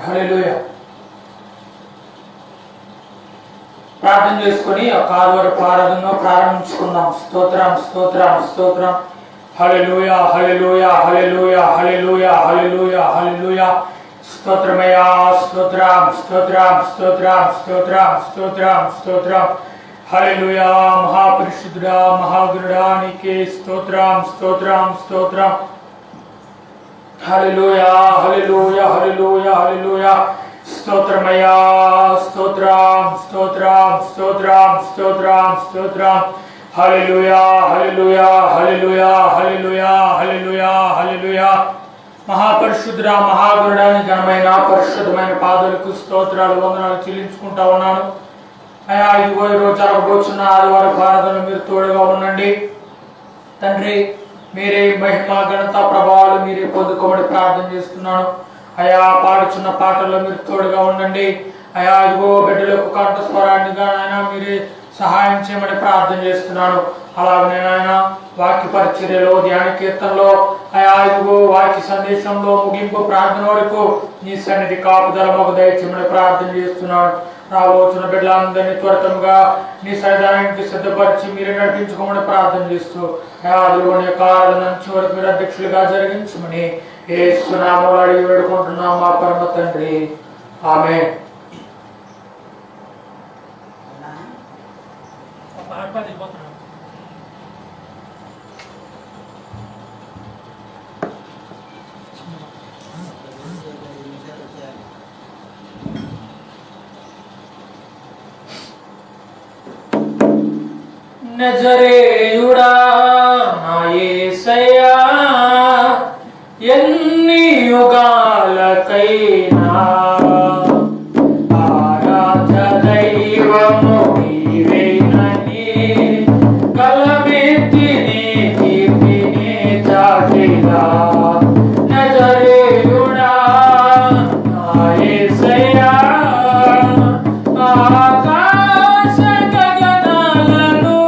హల్లెలూయా. ప్రార్థన చేసుకొని ఆ కారువరపు ఆరాధనను ప్రారంభించుకుందాం. స్తోత్రం స్తోత్రం స్తోత్రం. హల్లెలూయా హల్లెలూయా హల్లెలూయా హల్లెలూయా హల్లెలూయా హల్లెలూయా. స్తోత్రమయ్యా, స్తోత్రం స్తోత్రం స్తోత్రం స్తోత్రం స్తోత్రం స్తోత్రం. హల్లెలూయా. మహాపరిశుద్ధుడా మహాగురుడా నీకే స్తోత్రం స్తోత్రం స్తోత్రం. హల్లెలూయా హల్లెలూయా హల్లెలూయా హల్లెలూయా. స్తోత్రమయ్యా, స్తోత్రం స్తోత్రం స్తోత్రం స్తోత్రం స్తోత్రం. హల్లెలూయా హల్లెలూయా హల్లెలూయా హల్లెలూయా హల్లెలూయా హల్లెలూయా. మహాపరిశుద్ధుడా మహాగురుడాని ఘనమైన పరిశుద్ధమైన పాదాలకు స్తోత్రాలు వందనాలు చెల్లించుకుంటా ఉన్నాను. అయ్యా ఇదిగో ఈరోజు జరగబోతున్న ఆదివారం ఆరాధనలు మీరు తోడుగా ఉండండి తండ్రి. మీరే మహిమ ఘనత ప్రభావాలు మీరే పొందుకోమని ప్రార్థన చేస్తున్నాను. అయా పాడుచున్న పాటల్లో మీరు తోడుగా ఉండండి. అయా ఇదిగో బిడ్డలకు కంఠస్వరాన్ని ఆయన మీరే సహాయం చేయమని ప్రార్థన చేస్తున్నాను. అలాగనే ఆయన వాక్య పరిచర్యలో ధ్యాన కీర్తనలో అయా ఇదిగో వాక్య సందేశంలో ముగింపు ప్రార్థన వరకు నీ సన్నిధి కాపుదల మాకు దయచేయమని ప్రార్థన చేస్తున్నాను. రాబోతున్న బిడ్డలందరినీ త్వరితంగా నీ సన్నిధానానికి సిద్ధపరిచి మీరే నడిపించుకోమని ప్రార్థన చేస్తూ అదిలోని యొక్క ఆరాధన చివరికి మీరు అధ్యక్షులుగా జరిగించమని యేసు నామములో అడిగి వేడుకుంటున్నాం మా పరమ తండ్రి. ఆమేన్. నజరేయుడా నా యేసయ్యా ఎన్ని యుగాలకైనా ఆరాధ్య దైవము నీవేనని కలమెత్తి నీ కీర్తిని చాటినా. నజరేయుడా నా యేసయ్యా ఆకాశ గగనాలను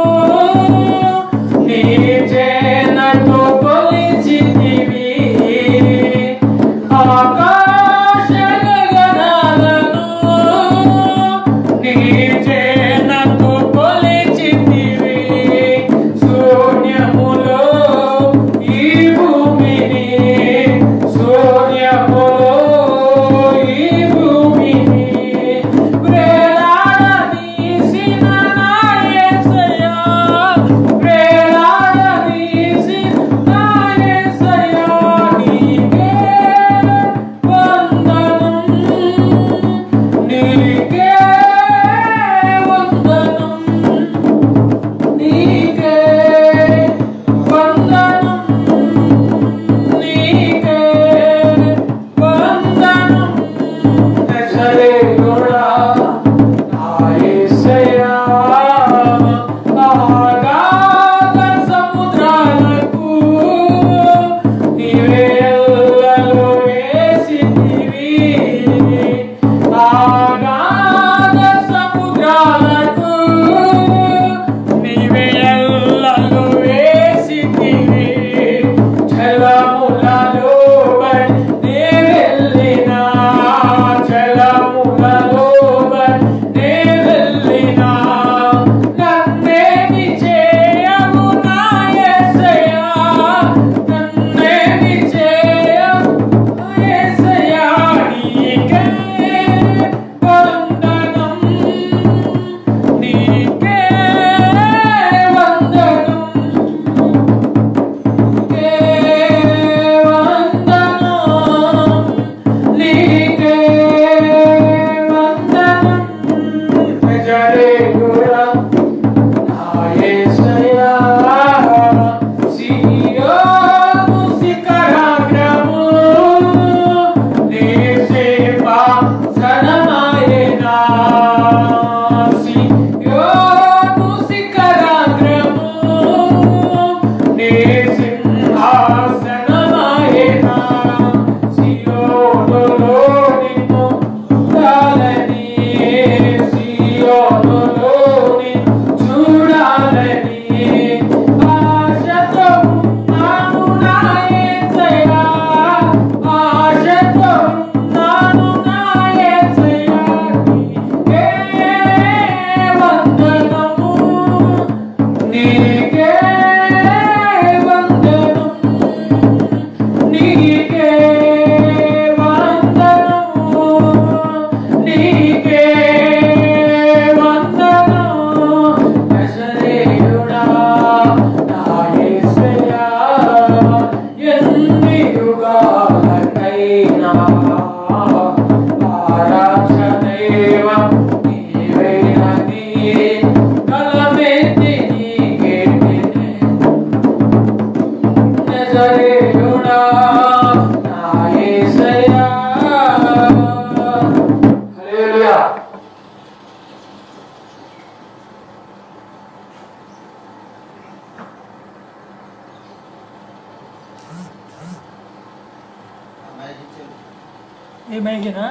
ఏమైనా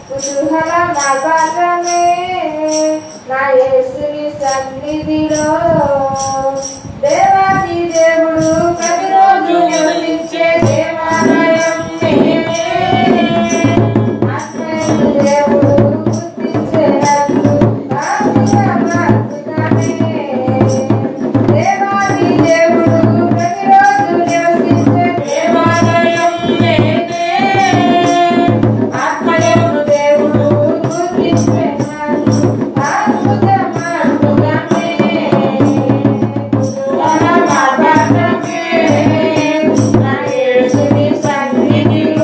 కుతూహల నగరమే నా యేసుని సన్నిధిలో దేవాది దేవుడు ప్రతిరోజు నివసించే దేవాలయం నేనే. ఆత్మీయుడు దేవుడు గుర్తించే హక్కు అద్భుతమే. దేవాది దేవుడు ప్రతిరోజు నివసించే దేవాలయం నేనే. ఆత్మీయుడు దేవుడు గుర్తించే హక్కు అద్భుతమే. నా యేసుని సన్నిధిలో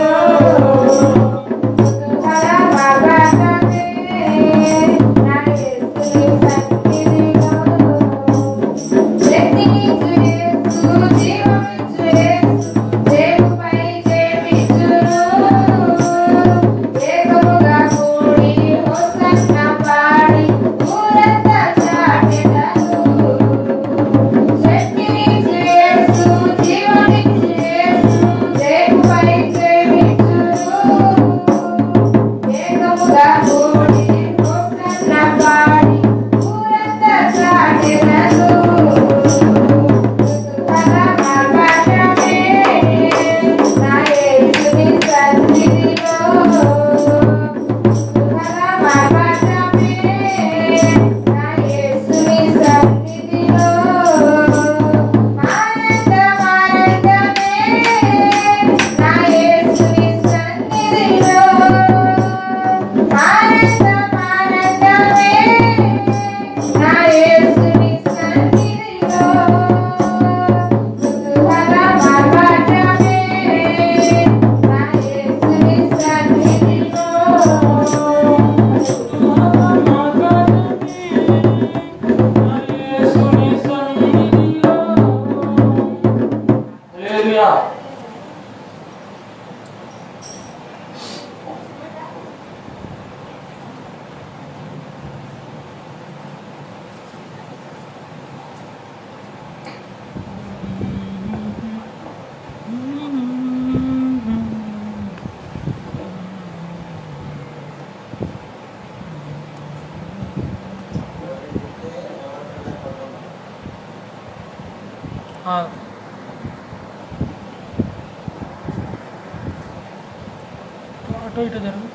అటు ఇటు జరుగు.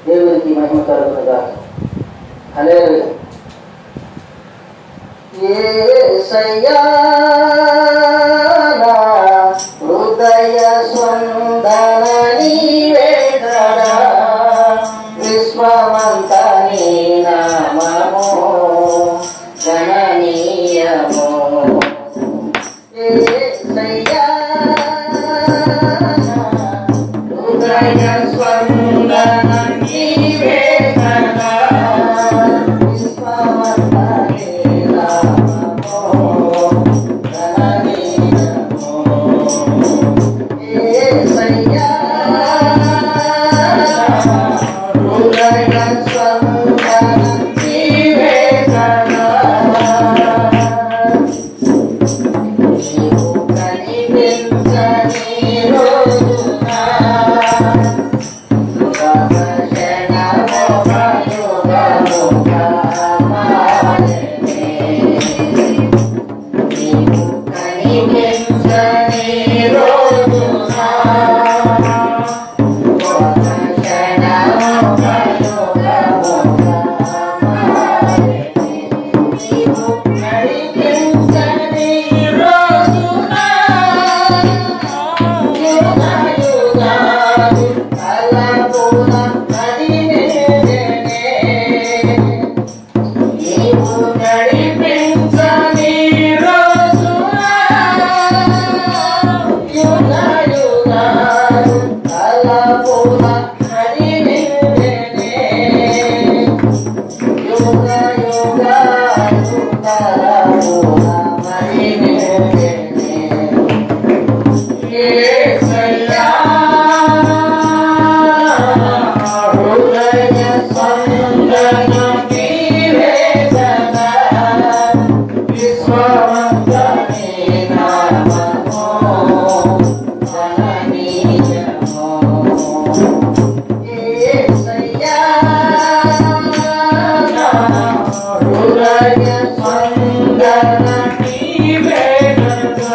దేవునికి మహిమ కలుగునుగా. హల్లెలూయా. యేసయ్యా నా హృదయ స్పందన నీవే కదా, విశ్వమంతా నీ నామము గణనీయము. యేసయ్యా హృదయ స్పందన నీవే కదా, విశ్వమంతా నీ నామము గణనీయము. విశ్వమంతని నామము గణనీయము. యేసయ్యా నా హృదయ స్పందన నీవే కదా.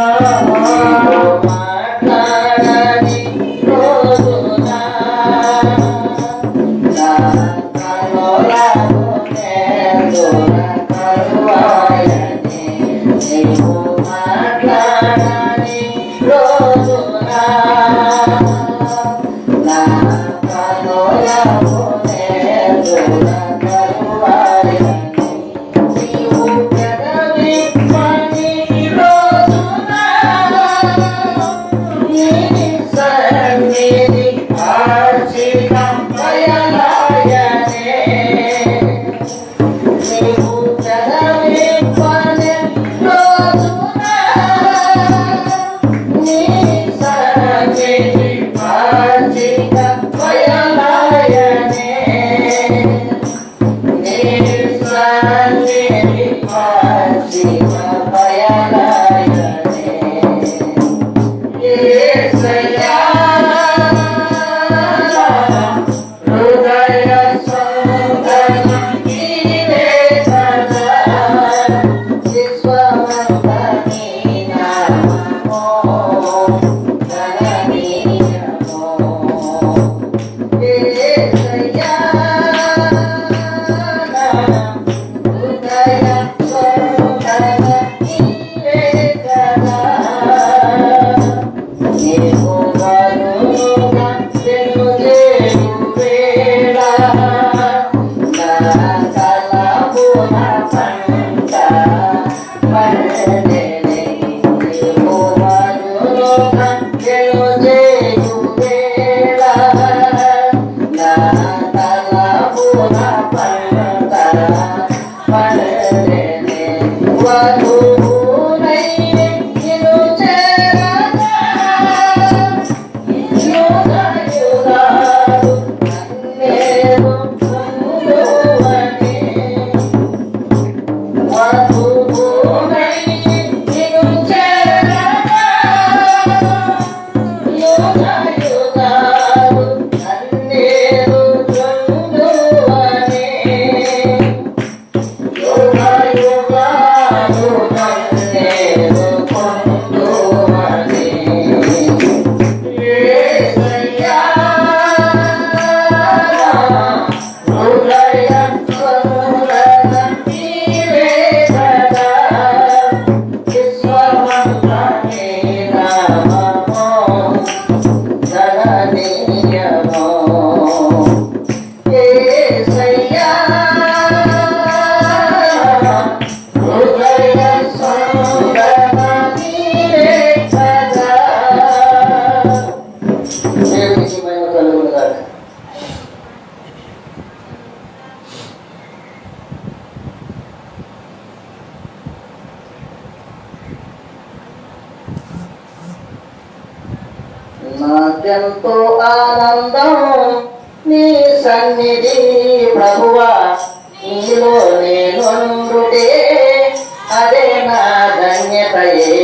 మాట్లాడని రోజున నా కనులకు నేదున కరువాయని. నీవు మాట్లాడని రోజున నా కనులకు నేదున కరువాయని. నీవు పెదవిప్పని రోజున నీ సన్నిధి ఆశితం బయలాయనే. నీవు పెదవిప్పని రోజున నీ సన్నిధి ఆశితం బయలాయనే. నీ సన్నిధి ఆశితం బయలాయనే. యేసయ్యా హృదయ స్పందన నీవే కదా. విశ్వమంతని నామము గణనీయము. యేసయ్యా నా హృదయ స్పందన నీవే కదా. నీవు వరుణుగా వెలుగేయు వేళ నా తలపున పంట పండెనే. నీవు వరుణుగా వెలుగేయు వేళ నా తలపున పంట పండెనే. వధువునై నిన్ను చేరగా యుగయుగాలు నన్నేలు పొందువని. వధువునై నిన్ను చేరగా యుగయుగాలు నన్నేలు పొందువని. యుగయుగాలు నన్నేలు పొందువని. యేసయ్యా హృదయ స్పందన నీవే కదా. విశ్వమంతని నామము గణనీయము. యేసయ్యా హృదయ స్పందన నీవే కదా. దేవునికి మహిమ కలుగునుగాక. నాకెంతో ఆనందం నీ సన్నిధి ప్రభువా. నీలో నేనుండుటే అదే నా ధన్యతయే.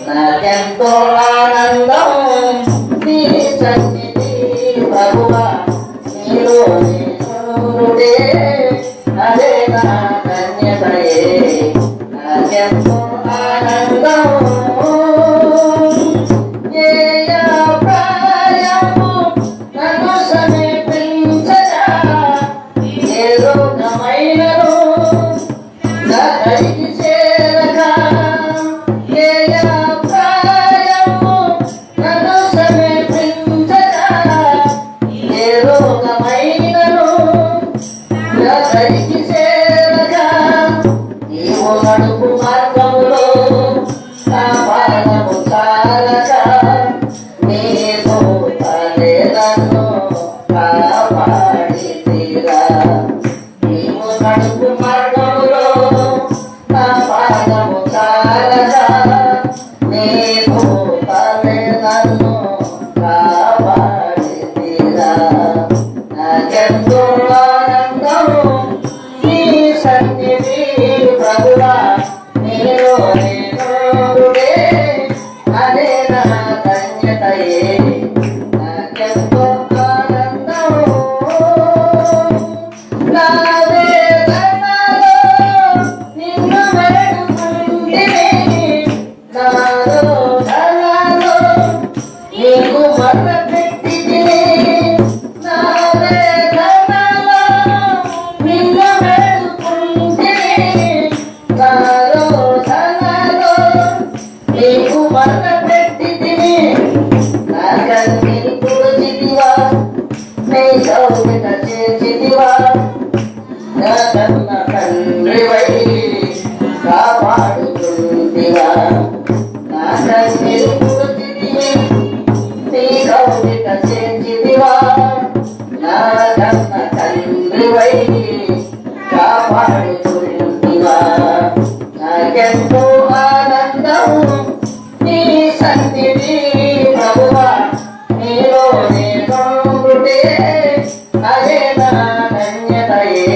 నాకెంతో ఆనందం నీ సన్నిధి ప్రభువా. నీలో నేనుండుటే అదే నా ధన్యతయే. నాకెంతో ఆనందం. ప్రాయము నన్ను సమీపించగా ఏ రోగమైనను నా దరికి చేరగా. ప్రాయము నన్ను సమీపించగా ఏ రోగమైనను నా దరికి చేరగా. నీవు నడుపు మార్గములో నా పాదము సారగా. నీ దూతలే నన్ను కాపాడితిరా. నీవు నడుపు మార్గములో నా పాదము సారగా. నీ దూతలే నన్ను కాపాడితిరా. నాకెంతో ఆనందం నీ సన్నిధి ప్రభువా. నీ నీవా నా కన్నీరు పూర్తిని నీ కౌగిట చేర్చితివా నా కన్న తండ్రివై కాపాడుతుంటివా నాకెంతో ఆనందం నీ సన్నిధి ప్రభువా నీలో నేనుండుటే అదే నా ధన్యతయే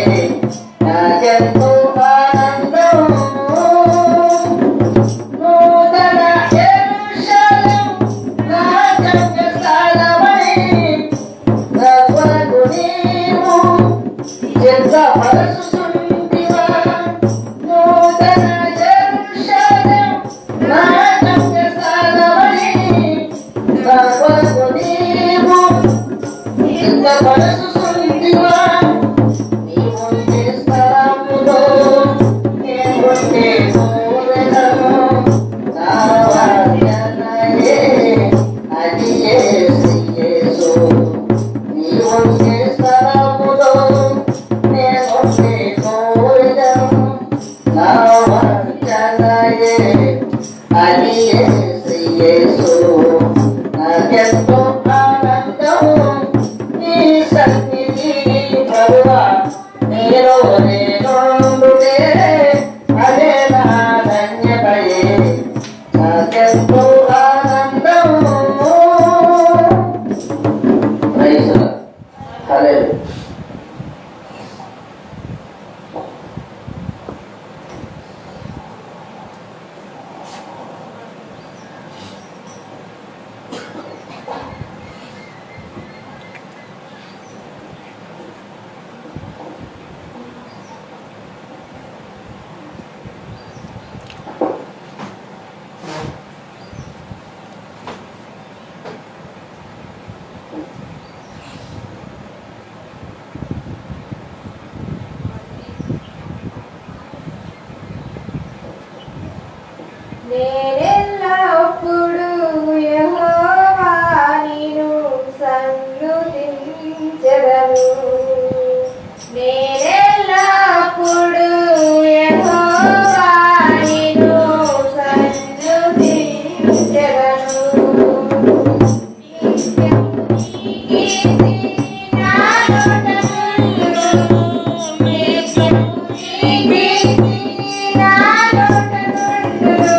నాకెంతో ఆనందం నూతన యెరూషలేం నా గమ్యస్థానమై నవ్వకు నీవు సిద్ధపరచుచుంటివా నూతన యెరూషలేం నా గమ్యస్థానమై నవ్వకు నీవు సిద్ధపరచుచుంటివా నీవుండే స్థలములో నేనుండే మూలము నా వాక్యమయే అది యేసు నీవుండే స్థలములో నేనుండే మూలము నా వాక్యమయే అది యేసు నాకెంతో ఆనందం నీ సన్నిధి ప్రభువా నీలో నేనుండుటే అదే నా ధన్యతయే నాకెంతో ఆనందం ప్రైజ్ ది లార్డ్. హల్లెలూయా. నేనెల్లప్పుడు యెహోవా నిన్ను సన్నుతించెదను. నేనెల్లప్పుడు యెహోవా నిన్ను సన్నుతించెదను. నిత్యము నీ కీర్తి నా నోట నుండును. నిత్యము నీ కీర్తి నా నోట నుండును.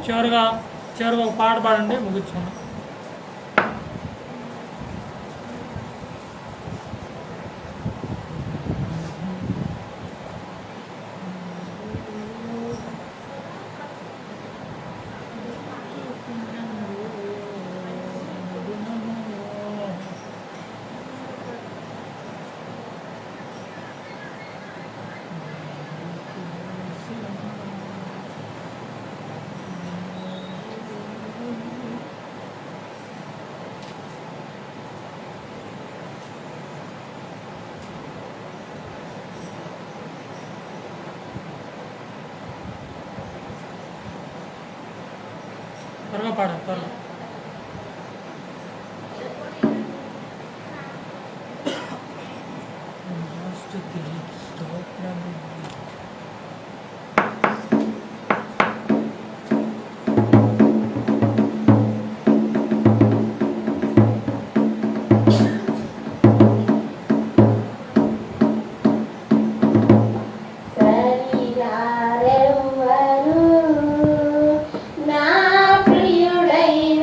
చివరిగా ఒక పాట పాడండి, ముగించండి. త్వరగా పాడండి, త్వరగా. శరీరారెవ్వరు నా ప్రియుడైన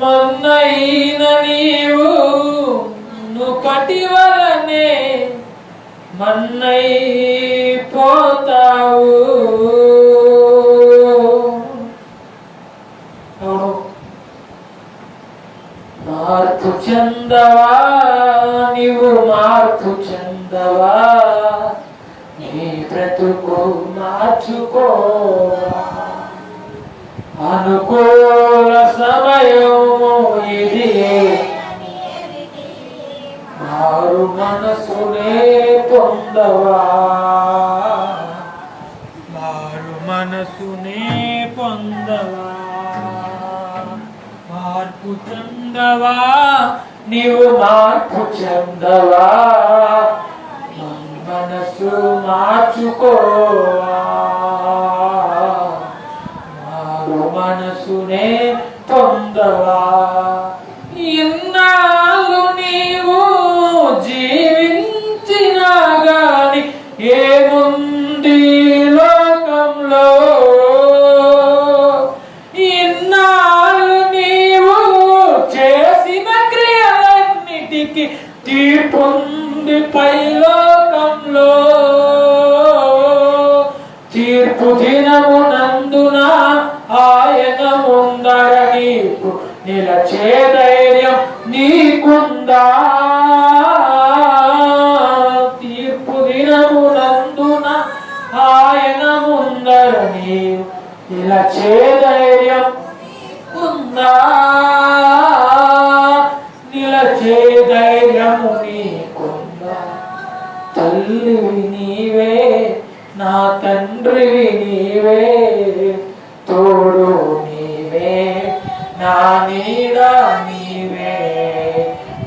మన్నైన నీవు నుపటి వలనే మన్నైపోతావు. మార్పు చెందవా నీవు, మార్పు చెందవా, నీ బ్రతుకు మార్చుకోవా. అనుకూల సమయము ఇది, మారు మనసునే పొందవా, మారు మనసునే పొందవా. మార్పు చెందవా నీవు, మార్పు చెందవా, మనసు మార్చుకోవా, మారు మనసునే పొందవా. ఇన్నాళ్ళు నీవు జీవించినా గాని ఏముంది లోకంలో, ఇన్నాళ్ళు నీవు చేసిన క్రియలన్నిటికీ తీర్పుంది పైలోకంలో. తీర్పు దినమునందున ఆయన ముందర నీకు నిలచే ధైర్యం నీకుందా. తీర్పు దినమునందున ఆయన ముందర నీవు నిలచే ధైర్యం ఉందా, నిలచే ధైర్యము నీకుందా. తల్లివి నీవే, నా తండ్రివి నీవే, తోడు నీవే, నా నీడ నీవే.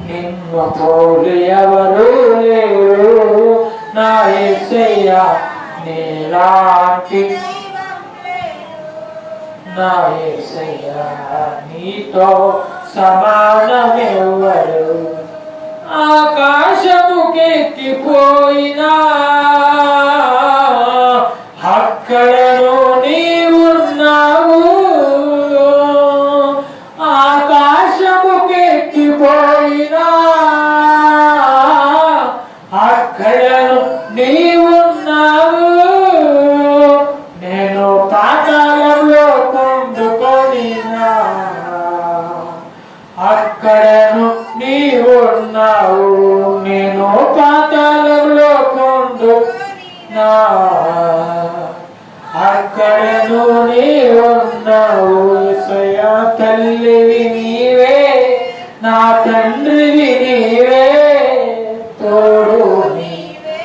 నిన్ను పోలి ఎవరు లేరు, నా యేసయ్యా నీలాంటి, నా యేసయ్యా నీతో సమానమెవ్వరు. ఆకాశముకెక్కిపోయినా అక్కడను నీవున్నావు, ఆకాశముకెక్కిపోయినా అక్కడను నీవున్నావు. నేను పాతాళంలో పొందుకొనినా అక్కడను నీవున్నావు. నేను పాతాళంలో పొందుకొనినా అక్కడను నీవున్నావు. యేసయ్యా తల్లివి నీవే, నా తండ్రివి నీవే, తోడు నీవే.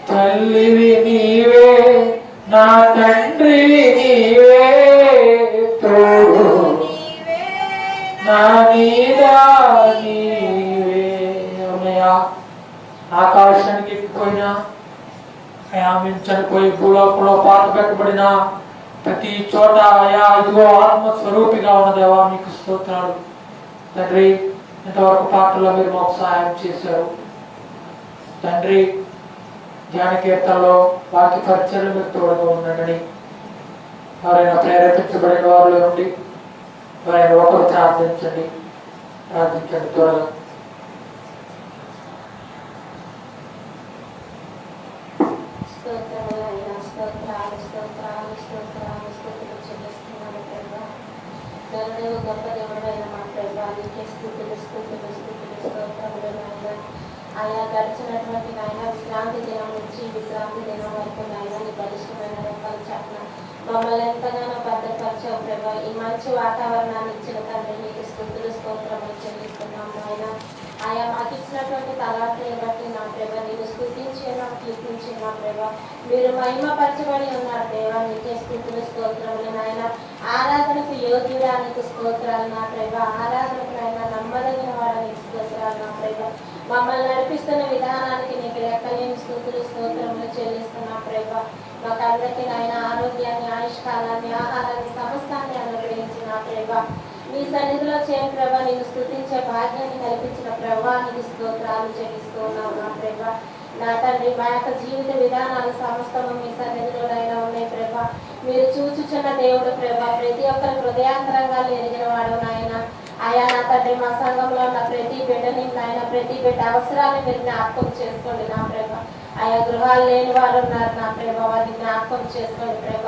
తల్లివి నీవే, నా తండ్రివి నీవే, తోడు నా నీడ నీవే. అమ్మయ్యా, ఆకాశానికి ఎక్కిపోయినా, చనిపోయి భూలోకంలో పాత పెట్టబడిన ప్రతి చోట అయా ఇదిగో ఆత్మస్వరూపిగా ఉన్నదేవా మీకు స్తోత్రాలు తండ్రి. ఇంతవరకు పాటల్లో మీరు మాకు సహాయం చేశారు తండ్రి. ధ్యాన కీర్తనలో వాక్య పరిచయలు మీరు తోడుగా ఉండండి. ఎవరైనా ప్రేరేపించబడిన వారిలో ఉండి ఎవరైనా ఒకరు ప్రార్థించండి త్వరగా. గొప్ప దేవుడైన మా ప్రభా నీకే స్తుతులు స్తుతులు స్తుతులు స్తోత్రములు నాయన. ఆయా గడిచినటువంటి నాయన విశ్రాంతి దినం నుంచి విశ్రాంతి దినం వరకు నాయన నీ బలిష్టమైన రెక్కల చాటున మమ్మల్ని ఎంతగానో భద్రపరిచావు ప్రభా. ఈ మంచి వాతావరణాన్ని ఇచ్చిన తండ్రి నీకు స్తుతులు స్తోత్రములు చెల్లిస్తున్నాం నాయన. ఆయా మాకు ఇచ్చినటువంటి తలాట్లను బట్టి నా ప్రభా నేను స్తుతించేనా కీర్తించేనా ప్రభా. మీరు మహిమపరచబడి ఉన్నారు దేవా, నీకే స్తుతులు స్తోత్రములు నాయన. ఆరాధనకు యోగ్యుడానికి స్తోత్రాలు నా ప్రభా. ఆరాధనకు నాయన నమ్మదగిన వాడానికి స్తోత్రాలు నా ప్రభా. మమ్మల్ని నడిపిస్తున్న విధానానికి నీకు లెక్కలేని స్తుతులు స్తోత్రములు చెల్లిస్తున్నా ప్రభా. మాకందరికీ నాయన ఆరోగ్యాన్ని, ఆయుష్కాలాన్ని, ఆహారాన్ని, సమస్తాన్ని అనుగ్రహించిన ప్రభా. నీ సన్నిధిలో చేయ ప్రభా నీకు స్తుతించే భాగ్యాన్ని కల్పించిన ప్రభా నీకు స్తోత్రాలు చెల్లిస్తూ ఉన్నావు నా ప్రభా. నా తండ్రి మా యొక్క జీవిత విధానాలు సమస్తము మీ సన్నిధిలోనైనా ఉన్నాయి ప్రభా. మీరు చూచుచున్న దేవుడు ప్రభా, ప్రతి ఒక్కరి హృదయాంతరంగాలు ఎరిగిన వాడు నాయన. అయా నా తండ్రి, మా సంఘంలో ఉన్న ప్రతి బిడ్డని నాయన, ప్రతి బిడ్డ అవసరాన్ని మీరు జ్ఞాపకం చేసుకోండి నా ప్రభా. ఆయా గృహాలు లేని వారు ఉన్నారు నా ప్రేమ, వారిని జ్ఞాపకం చేసుకోండి ప్రేమ.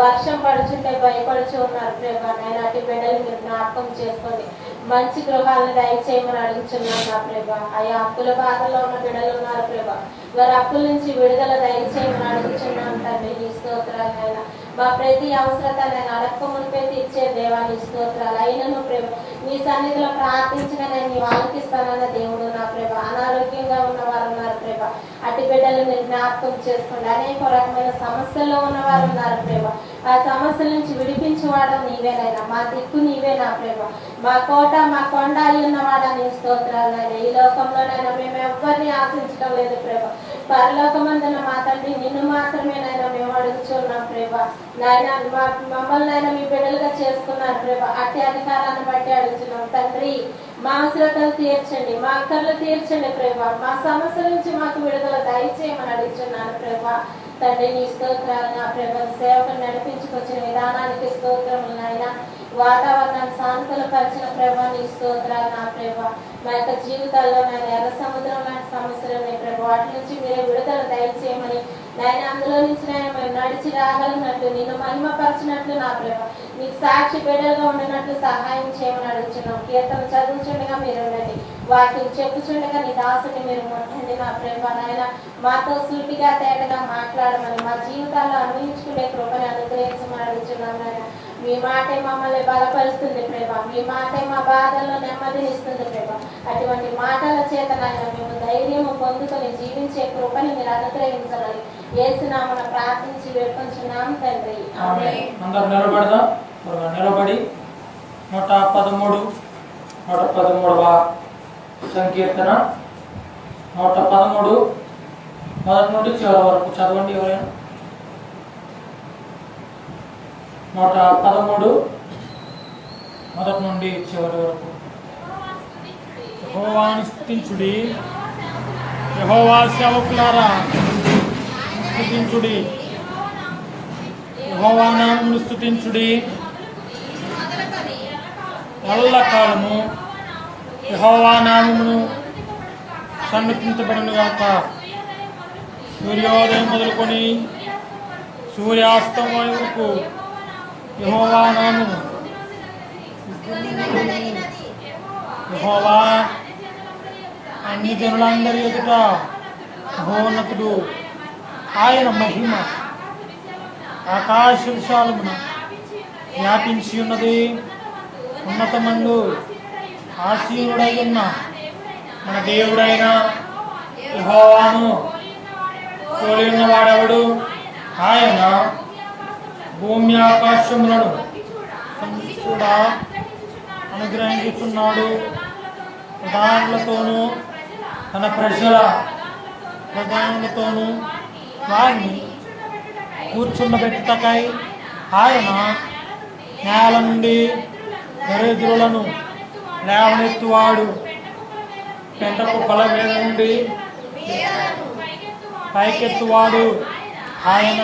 వర్షం పడుచుంటే భయపడుచు ఉన్నారు ప్రేమ, నేను అటు బిడ్డలు మీరు జ్ఞాపకం చేసుకోండి. మంచి గృహాలను దయచేయమని అడుగుతున్నాను నా ప్రేమ. ఆయా అప్పుల బాధల్లో ఉన్న బిడ్డలు ఉన్నారు ప్రేమ, వారి అప్పుల నుంచి విడుదల దయచేయమని అడుగుతున్నాను తండ్రి. నీ స్తోత్రాలు ఆయన. మా ప్రతి అవసరత నేను అడక్క మునిపే తీర్చే దేవాన్ని స్తోత్రాలు అయినను ప్రేమ. నీ సన్నిధిలో ప్రార్థించిన నేను నీ ఆలకిస్తానన్న దేవుడు నా ప్రేమ. అనారోగ్యంగా ఉన్న వారు ఉన్నారు ప్రేమ, అటు బిడ్డలు మీరు జ్ఞాపకం చేసుకోండి. అనేక రకమైన సమస్యల్లో ఉన్నవారు ఉన్నారు ప్రేమ, ఆ సమస్యల నుంచి విడిపించేవాడు నీవేనైనా. మా దిక్కు నీవే నా ప్రేమ, మా కోట మా కొండ అయి ఉన్నవాడా నీ స్తోత్రాలైనా. ఈ లోకంలోనైనా మేము ఎవ్వరిని ఆశించడం లేదు ప్రేమ, పరలోకమందున మా తండ్రి నిన్ను మాత్రమేనైనా మేము అడుగుచున్నాం ప్రేమ. నాయన మమ్మల్ని అయినా మీ బిడ్డలుగా చేసుకున్నారు ప్రేమ, అట్టి అధికారాన్ని బట్టి అడుగుతున్నాం తండ్రి. మా అవసరతలు తీర్చండి, మా అక్కర్లు తీర్చండి ప్రేమ, మా సమస్యల నుంచి మాకు విడుదల దయచేయమని అడుగుతున్నాను ప్రేమ. తండ్రి నీ స్తోత్రాలు నా ప్రేమ. సేవకులు నడిపించుకొచ్చిన విధానానికి స్తోత్రములు నాయన. వాతావరణాన్ని సానుకూలపరిచిన ప్రేమ నీ స్తోత్రాలు నా ప్రేమ. మా యొక్క జీవితాల్లో నాయన ఎర్ర సముద్రం లాంటి సమస్యలు ఉన్నాయి ప్రేమ, వాటి నుంచి మీరే విడుదల దయచేయమని నాయన. అందులో నుంచి నాయన మేము నడిచి రాగలిగినట్లు, నిన్ను మహిమపరచినట్లు నా ప్రేమ, నీకు సాక్షి బిడ్డలుగా ఉండినట్లు సహాయం చేయమని అడుగుతున్నాం. కీర్తన చదువుచుండగా మీరు ఉండండి, వాటిని చెప్పుచుండగా నీ దాసుని మీరు ముట్టండి నా ప్రేమ. నాయన మాతో సూటిగా తేటగా మాట్లాడమని, మా జీవితాల్లో అన్వయించుకునే కృపని అనుగ్రహించమని అడుగుతున్నాం నాయన. మీ మాటే మమ్మల్ని బలపరుస్తుంది ప్రేమ, మీ మాటే మా బాధల్లో నెమ్మదినిస్తుంది ప్రేమ. అటువంటి మాటల చేత నాయన మేము ధైర్యము పొందుకొని జీవించే కృపని మీరు అనుగ్రహించాలని యేసునామమున ప్రార్థించి వేడుకొంచున్నాం తండ్రి. ఆమేన్. అందరూ నిలబడదాం. నిలబడి 113వ సంకీర్తన 113 మొదటి నుండి చివరి వరకు చదవండి ఎవరైనా. 113 మొదటి నుండి చివరి వరకు. యెహోవాను స్తుతించుడి, యెహోవా సేవకులారా స్తుతించుడి, యెహోవా నామమును స్తుతించుడి. ఎల్లకాలము యెహోవా నామమును సన్నుతించబడును గాక. సూర్యోదయం మొదలుకొని సూర్యాస్తమయం వరకు యెహోవా నామము, యెహోవా అన్ని జనులందరి ఎదుట మహోన్నతుడు. ఆయన మహిమ ఆకాశ విశాలమున వ్యాపించి ఉన్నది. ఉన్నతమందు ఆసీనుడై ఉన్న మన దేవుడైన యెహోవాను పోలి ఉన్నవాడెవడు? ఆయన భూమి ఆకాశములను కూడా అనుగ్రహించుతున్నాడు. ప్రధానులతోనూ తన ప్రజల ప్రధానులతోనూ వారిని కూర్చుండబెట్టుటకై ఆయన నేల నుండి దరిద్రులను లేవనెత్తువాడు. పెంటకు బల మీద నుండి పైకెత్తువాడు. ఆయన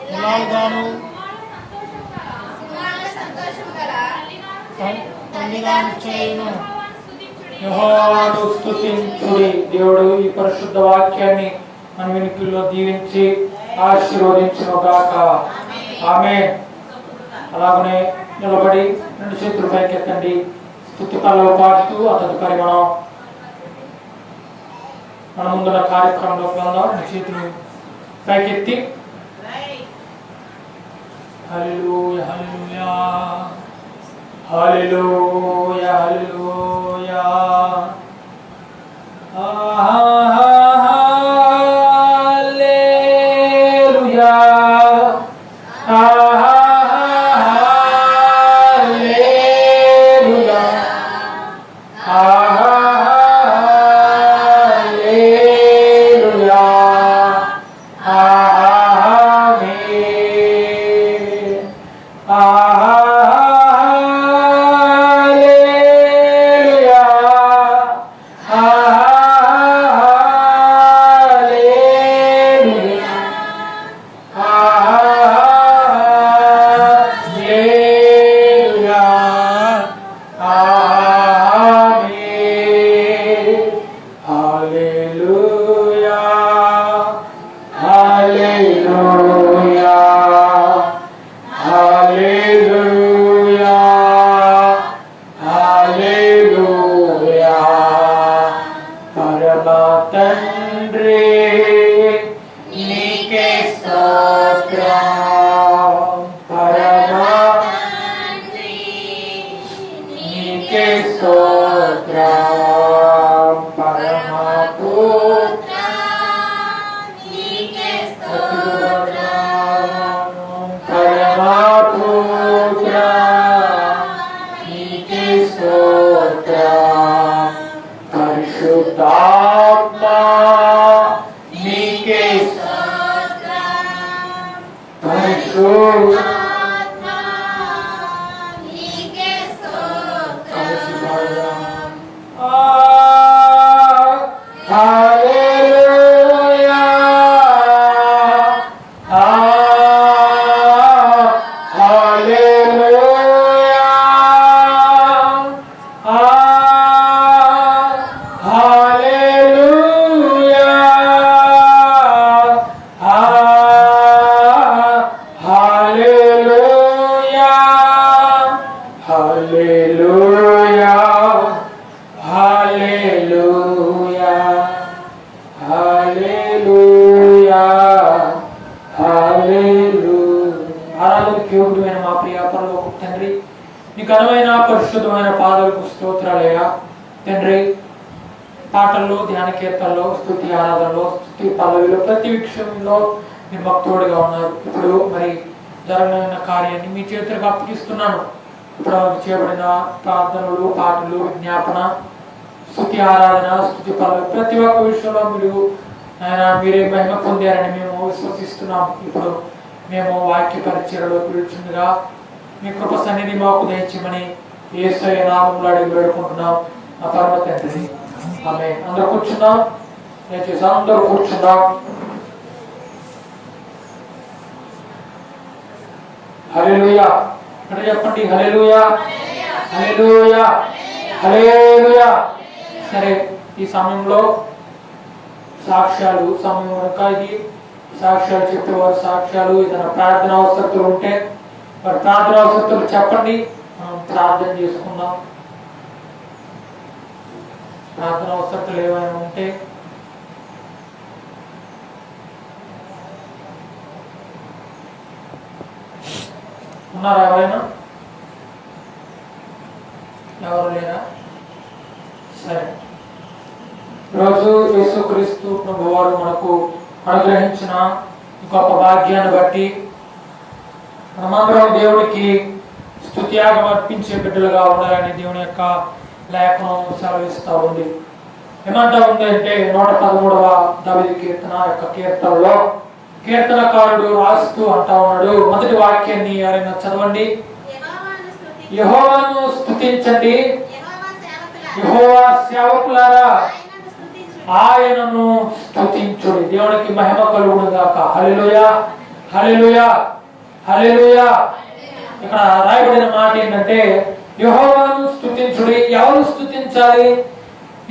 కులాలుగాను తల్లిగాను చేయును. యెహోవాను స్తుతించుడి. దేవుడు ఈ పరిశుద్ధ వాక్యాన్ని మన వెనుకల్లో దీవించి ఆశీర్వదించును గాక. ఆమేన్. అలాగనే నిలబడి 2 చేతులు పైకెత్తండి. స్తుతి కళలో పాడుతూ తదుపరి మన ముందున్న కార్యక్రమంలోకి వెళ్దాం. 2 చేతులు పైకెత్తి హల్లెలూయా హల్లెలూయా హల్లెలూయా హల్లెలూయా హల్లెలూయా మహిషు కలిసి పాడదాం. హల్లెలూయా హల్లెలూయా హల్లెలూయా హల్లెలూయా హల్లెలూయా హల్లెలూయా హల్లెలూయా హల్లెలూయా. ఆరాధనకి యోగ్యమైన మా ప్రియ పరలోక తండ్రి, నీ ఘనమైన పరిశుద్ధమైన పాదాలకు స్తోత్రాలయ్యా తండ్రి. పాటల్లో, ధ్యాన కీర్తనలో, స్తుతి ఆరాధనలో, స్తుతి పల్లవిలో, ప్రతి విషయంలో మీరు మాకు తోడుగా ఉన్నారు. ఇప్పుడు మరి జరగనున్న కార్యాన్ని మీ చేతులకు అప్పగిస్తున్నాను. ఇప్పుడు చేయబడిన ప్రార్థనలు, పాటలు, విజ్ఞాపన, స్తుతి ఆరాధన, స్తుతి పల్లవి ప్రతి ఒక్క విషయంలో మీరు ఆయన మీరే మహిమ పొందారని మేము విశ్వసిస్తున్నాం. ఇప్పుడు మేము వాక్య పరిచయలో పిలుచుండగా మీ కృప సన్నిధి మాకు దయచేయమని యేసయ్య నామములో అడిగి వేడుకుంటున్నాం ఆ పరమ తండ్రి. ఆమేన్. అందరూ కూర్చున్నాం. దయచేసి అందరూ కూర్చున్నాం. హల్లెలూయా అంటే చెప్పండి. హల్లెలూయా హల్లెలూయా హల్లెలూయా. సరే, ఈ సమయంలో సాక్ష్యాలు సమయం కనుక ఇది సాక్ష్యాలు చెప్పేవారు సాక్ష్యాలు, ఏదైనా ప్రార్థన అవసరతలు ఉంటే మరి ప్రార్థన అవసరతలు చెప్పండి, మనం ప్రార్థన చేసుకుందాం. ప్రార్థన అవసరతలు ఏమైనా ఉంటే ఉన్నారా? ఎవరైనా? ఎవరు లేరా? సరే, ఈరోజు యేసుక్రీస్తు ప్రభువారు మనకు అనుగ్రహించిన గొప్ప భాగ్యాన్ని బట్టి మనమందరం దేవుడికి స్తుత్యాగం అర్పించే బిడ్డలుగా ఉండాలని దేవుని యొక్క లేఖనం సెలవిస్తూ ఉంది. ఏమంటా ఉంది అంటే 113వ దావీదు కీర్తన యొక్క కీర్తనలో కీర్తనకారుడు రాస్తూ అంటా ఉన్నాడు. మొదటి వాక్యాన్ని ఎవరైనా చదవండి. యెహోవాను స్తుతించండి, యెహోవా సేవకులారా ఆయనను స్తుతించుడి. దేవునికి మహిమ కలుగును గాక. హల్లెలూయా హల్లెలూయా హల్లెలూయా. ఇక్కడ రాయబడిన మాట ఏంటంటే యెహోవాను స్తుతించుడి. ఎవరు స్తుతించాలి?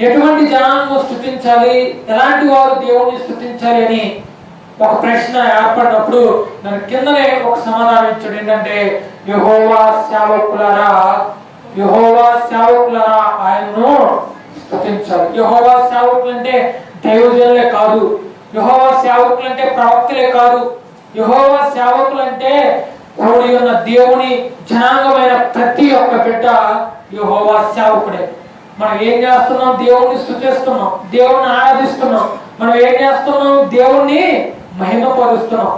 ఎటువంటి జనాలను స్తుతించాలి? ఎలాంటి వారు దేవుణ్ణి స్తుతించాలి అని ఒక ప్రశ్న ఏర్పడినప్పుడు దాని కిందనే ఒక సమాధానం ఇచ్చాడు. ఏంటంటే యెహోవా సేవకులారా, యెహోవా సేవకులారా ఆయనను స్తుతించాలి. యెహోవా సేవకులు అంటే దైవజనులే కాదు, యెహోవా సేవకులు అంటే ప్రవక్తలే కాదు, యెహోవా సేవకులు అంటే కూడి ఉన్న దేవుని జనాంగమైన ప్రతి ఒక్క బిడ్డ యెహోవా సేవకుడే. మనం ఏం చేస్తున్నాం? దేవుణ్ణి స్తుతిస్తున్నాం, దేవుణ్ణి ఆరాధిస్తున్నాం. మనం ఏం చేస్తున్నాం? దేవుణ్ణి మహిమపరుస్తున్నాం.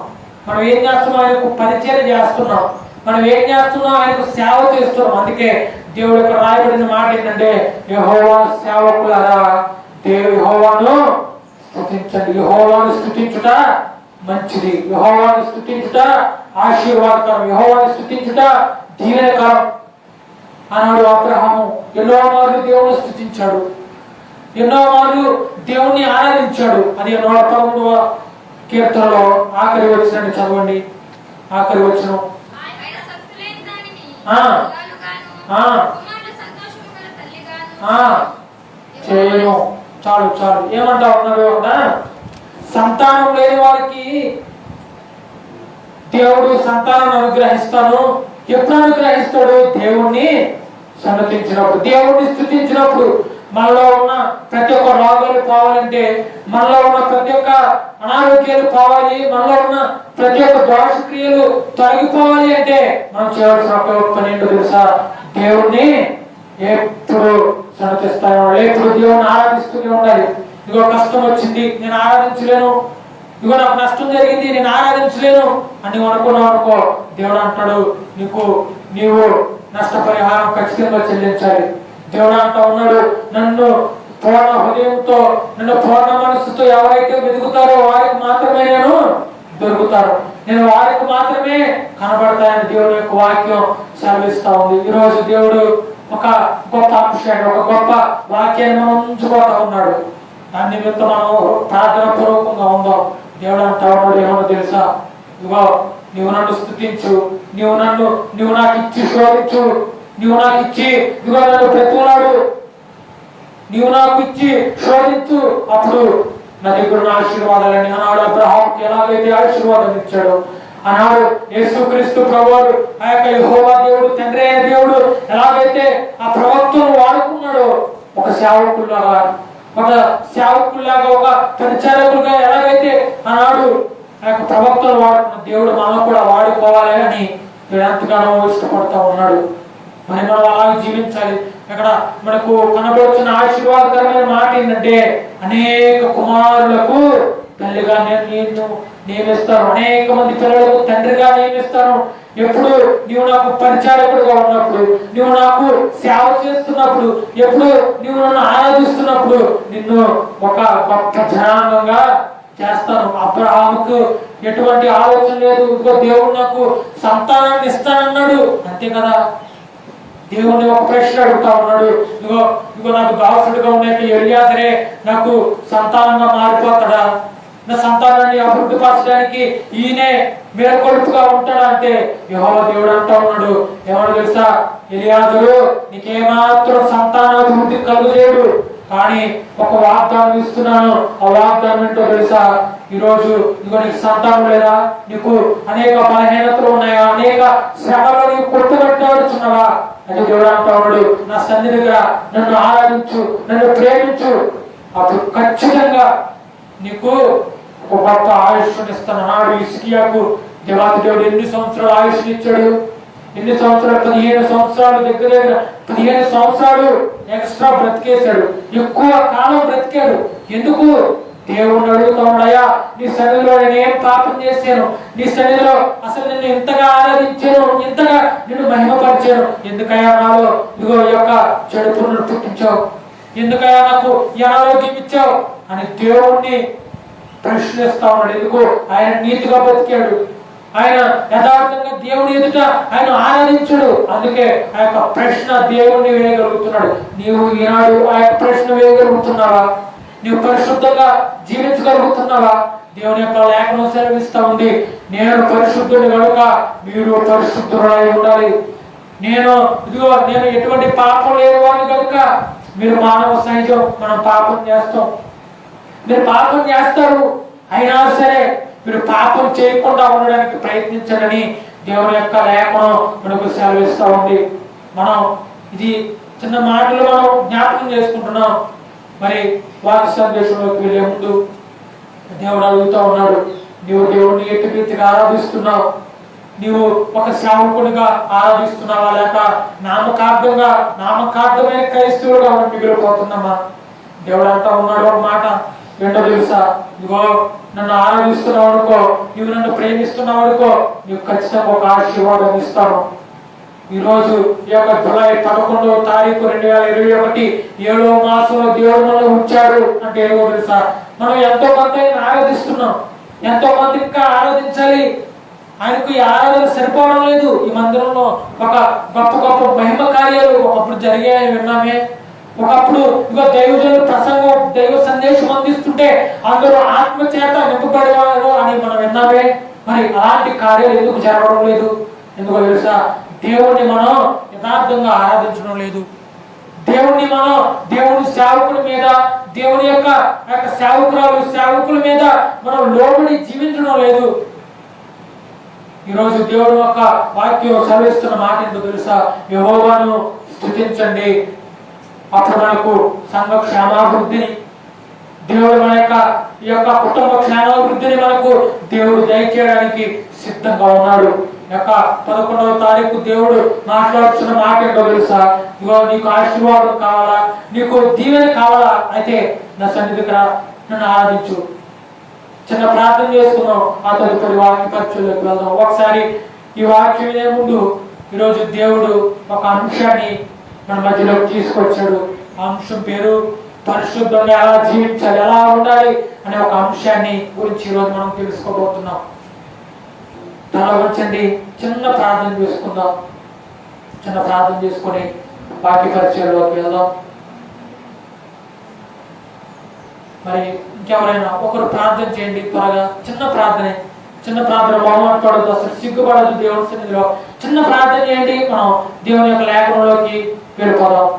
మనం ఏం చేస్తున్నాం? ఆయనకు పరిచయం చేస్తున్నాం. మనం ఏం చేస్తున్నాం? ఆయనకు సేవ చేస్తున్నాం. అందుకే దేవుడు యొక్క రాయబడిన మాట ఏంటంటే యెహోవా సేవకులారా యెహోవాను స్తుతించండి. యెహోవాను స్తుతించుట మంచిది, యెహోవాను స్తుతించుట ఆశీర్వాదకరం, యెహోవాను స్తుతించుట దీవెనకరం అన్నాడు అబ్రహాము. ఎన్నో మార్లు దేవుని స్తుతించాడు, ఎన్నో మార్లు దేవుణ్ణి ఆరాధించాడు. అది 113వ కీర్తనలో ఆఖరి వచనాన్ని చదవండి. ఆఖరి వచనం చేయను. చాలు చాలు. ఏమంటా ఉన్నారు అక్కడ? సంతానం లేని వారికి దేవుడు సంతానాన్ని అనుగ్రహిస్తాను. ఎప్పుడు అనుగ్రహిస్తాడు? దేవుణ్ణి సన్నతించినప్పుడు, దేవుణ్ణి స్తుతించినప్పుడు. మనలో ఉన్న ప్రతి ఒక్క రోగాలు పోవాలంటే, మనలో ఉన్న ప్రతి ఒక్క అనారోగ్యాలు పోవాలి, మనలో ఉన్న ప్రతి ఒక్క దోషక్రియలు తొలగిపోవాలి అంటే మనం చేయవలసిన ఒక పని ఏంటో తెలుసా? దేవుణ్ణి ఎప్పుడు సన్నతిస్తాను, ఎప్పుడు దేవుణ్ణి ఆరాధిస్తూనే ఉండాలి. ఇదిగో కష్టం వచ్చింది, నేను ఆరాధించలేను, ఇదిగో నాకు నష్టం జరిగింది, నేను ఆరాధించలేను అని అనుకున్నావు అనుకో, దేవుడు అంటాడు నీవు నష్టపరిహారం ఖచ్చితంగా చెల్లించాలి. దేవుడు అంటా ఉన్నాడు, నన్ను పూర్ణ హృదయంతో, నన్ను పూర్ణ మనస్సుతో ఎవరైతే వెతుకుతారో వారికి మాత్రమే నేను దొరుకుతాను. నేను వారికి మాత్రమే కనబడతాయని దేవుడి యొక్క వాక్యం సెలవిస్తా ఉంది. ఈరోజు దేవుడు ఒక గొప్ప అంశాన్ని, ఒక గొప్ప వాక్యాన్ని మనం ఉంచుకోతా ఉన్నాడు. దాని నిమిత్తం మనం ప్రార్థన పూర్వకంగా ఉందాం. దేవుడు అంటా ఉన్నాడు, ఏమో తెలుసా, ఇదిగో నువ్వు నన్ను స్తుతించు, నువ్వు నాకు ఇచ్చి శోధించు, నువ్వు నాకు ఇచ్చి ఇదిగో నన్ను ప్రతిలాడు, నీవు నాకు ఇచ్చి శోధించు, అప్పుడు నా దగ్గర ఉన్న ఆశీర్వాదాలని. అన్నాడు అబ్రహాంకి ఎలాగైతే ఆశీర్వాదం ఇచ్చాడు, అన్నాడు యేసుక్రీస్తు ప్రభువారు ఆ యొక్క యెహోవా దేవుడు, తండ్రి అయిన దేవుడు ఎలాగైతే ఆ ప్రవక్తను వాడుకున్నాడో, ఒక సేవకుల్లాగా ఒక పరిచారకులుగా ఎలాగైతే ఆనాడు ఆ యొక్క ప్రవక్తను వాడుకున్న దేవుడు మనం కూడా వాడుకోవాలి అని ఎంతగానో ఇష్టపడతా ఉన్నాడు. మరి మనం అలాగే జీవించాలి. ఇక్కడ మనకు కనబడుతున్న ఆశీర్వాదకరమైన మాట ఏంటంటే, అనేక కుమారులకు తల్లిగా నేను నిన్ను నియమిస్తాను, అనేక మంది పిల్లలకు తండ్రిగా నియమిస్తాను. ఎప్పుడు నీవు నాకు పరిచారకుడుగా ఉన్నప్పుడు, నీవు నాకు సేవ చేస్తున్నప్పుడు, ఎప్పుడు నీవు నన్ను ఆరాధిస్తున్నప్పుడు నిన్ను ఒక గొప్ప జనాంగంగా చేస్తాను. అబ్రహాముకు ఎటువంటి ఆలోచన లేదు, ఇదిగో దేవుడు నాకు సంతానాన్ని ఇస్తానన్నాడు, అంతే కదా. దేవుని ఒక ప్రశ్న అడుగుతా ఉన్నాడు, ఇదిగో నాకు దాసుడుగా ఉన్నట్టు ఎలియాజరే నాకు సంతానంగా మారిపోతాడా, నా సంతానాన్ని అభివృద్ధి పరచడానికి ఈయనే మేల్కొలుపుగా ఉంటాడా అంటే యెహోవా దేవుడు అంటా ఉన్నాడు, ఏమన్నా తెలుసా, ఎలియాజరు నీకేమాత్రం సంతానాభివృద్ధి కలుగలేడు, కానీ ఒక వాగ్దానం ఇస్తున్నాను. ఆ వాగ్దానం ఏంటో తెలుసా, ఈరోజు ఇదిగో నీకు సంతానం లేదా, నీకు అనేక బలహీనతలు ఉన్నాయా, అనేక శ్రమలో నీకు కొట్టుబట్టాడుచున్నావా అని దేవుడు అంటా ఉన్నాడు, నా సన్నిధిగా నన్ను ఆరాధించు, నన్ను ప్రేమించు, అప్పుడు ఖచ్చితంగా నీకు ఒక గొప్ప ఆయుష్ని ఇస్తాను అన్నాడు. హిజ్కియాకు దేవాది దేవుడు ఎన్ని సంవత్సరాలు ఆయుష్ని ఇచ్చాడు, ఎన్ని సంవత్సరాలు, 15 సంవత్సరాలు, దగ్గర 15 సంవత్సరాలు ఎక్స్ట్రా బ్రతికేశాడు, ఎక్కువ కాలం బ్రతికాడు. ఎందుకు? దేవుడిని అడుగుతున్నాడయ్యా, నీ సన్నిధిలో నేను ఏం పాపం చేశాను, నీ సన్నిధిలో అసలు నిన్ను ఎంతగా ఆరాధించాను, ఎంతగా నిన్ను మహిమపరిచాను, ఎందుకయ్యా నాలో ఇదిగో ఈ యొక్క చెడు పురులను పుట్టించావు, ఎందుకయ్యా నాకు ఈ అనారోగ్యం ఇచ్చావు అని దేవుణ్ణి ప్రశ్నిస్తా ఉన్నాడు. ఎందుకు? ఆయన నీతిగా బ్రతికాడు, ఆయన యథార్థంగా దేవుని ఎదుట ఆయన ఆరాధించడు, అందుకే ఆ యొక్క ప్రశ్న దేవుణ్ణి వేయగలుగుతున్నాడు. నీవు ఈనాడు ఆ యొక్క ప్రశ్న వేయగలుగుతున్నావా? నీవు పరిశుద్ధంగా జీవించగలుగుతున్నావా? దేవుని యొక్క లేఖనం సెలవిస్తా ఉంది, నేను పరిశుద్ధుని కనుక మీరు పరిశుద్ధులై ఉండాలి. నేను ఎటువంటి పాపం లేని వాడిని కనుక మీరు, మానవ సహజం, మనం పాపం చేస్తాం, మీరు పాపం చేస్తారు, అయినా సరే మీరు పాపం చేయకుండా ఉండడానికి ప్రయత్నించడని దేవుని యొక్క లేఖనం మనకు సెలవిస్తూ ఉంది. మనం ఇది చిన్న మాటలు మనం జ్ఞాపకం చేసుకుంటున్నాం. మరి వాక్య సందేశంలోకి వెళ్ళే ముందు దేవుడు అడుగుతూ ఉన్నాడు, నీవు దేవుడిని ఎట్టి రీతిగా ఆరాధిస్తున్నావు? నీవు ఒక సేవకుడిగా ఆరాధిస్తున్నావా, లేక నామకార్థమైన క్రైస్తవుడుగా మిగిలిపోతున్నామా? దేవుడు అంటా ఉన్నాడు ఒక మాట, ఏంటో తెలుసా, ఇదిగో నన్ను ఆరాధిస్తున్నావు అనుకో, నువ్వు నన్ను ప్రేమిస్తున్నావు అనుకో, నీవు ఖచ్చితంగా ఒక ఆశీర్వాదం ఇస్తాను. ఈరోజు ఈ యొక్క జూలై 11వ తారీఖు 2021 7వ మాసంలో దేవుడు మనల్ని ఉంచాడు అంటే ఏమో తెలుసా, మనం ఎంతో మంది ఆరాధిస్తున్నాం, ఎంతో మంది ఇంకా ఆరాధించాలి. ఆయనకు ఈ ఆరాధన సరిపోవడం లేదు. ఈ మందిరంలో ఒక గొప్ప మహిమ కార్యాలు ఒకప్పుడు జరిగాయని విన్నామే. ఒకప్పుడు ఇదిగో దైవజనులు ప్రసంగం, దైవ సందేశం అందిస్తుంటే అందరూ ఆత్మ చేత నింపబడేవారు అని మనం విన్నామే. మరి అలాంటి కార్యాలు ఎందుకు జరగడం లేదు? ఎందుకో తెలుసా, దేవుణ్ణి మనం యథార్థంగా ఆరాధించడం లేదు. దేవుని సేవకుల మీద, దేవుని యొక్క సేవకుల మీద మనం లోబడి జీవించడం లేదు. ఈరోజు దేవుడు యొక్క వాక్యం సెలవిస్తున్న మాట ఎందుకు తెలుసా, యెహోవాను స్తుతించండి, అప్పుడు మనకు సంఘ క్షేమాభివృద్ధిని, దేవుడు మన ఈ యొక్క కుటుంబ క్షేమాభివృద్ధిని మనకు దేవుడు దయచేయడానికి సిద్ధంగా ఉన్నాడు. 11వ తారీఖు దేవుడు మాట్లాడుతున్న మాట ఏంటో తెలుసా, ఇగో నీకు ఆశీర్వాదం కావాలా, నీకు దీవెన కావాలా, అయితే నా సన్నిధికి రా, నన్ను ఆరాధించు. చిన్న ప్రార్థన చేసుకున్నాం, ఆ తదుపరి వాక్య పరిచయంలోకి వెళ్దాం. ఒకసారి ఈ వాక్యం వినే ముందు ఈరోజు దేవుడు ఒక అంశాన్ని మన మధ్యలోకి తీసుకొచ్చాడు. ఆ అంశం పేరు పరిశుద్ధంగా ఎలా జీవించాలి, ఎలా ఉండాలి అనే ఒక అంశాన్ని గురించి ఈరోజు మనం తెలుసుకోబోతున్నాం. తల వంచండి, చిన్న ప్రార్థన చేసుకుందాం. చిన్న ప్రార్థన చేసుకొని వాక్య పరిచయంలోకి వెళ్దాం. మరి ఇంకెవరైనా ఒకరు ప్రార్థన చేయండి త్వరగా. చిన్న ప్రార్థన మొహమాటపడదు, అసలు సిగ్గుపడదు. దేవుని సన్నిధిలో చిన్న ప్రార్థన చేయండి. మనం దేవుని యొక్క లేఖనంలోకి వెళ్ళిపోదాం.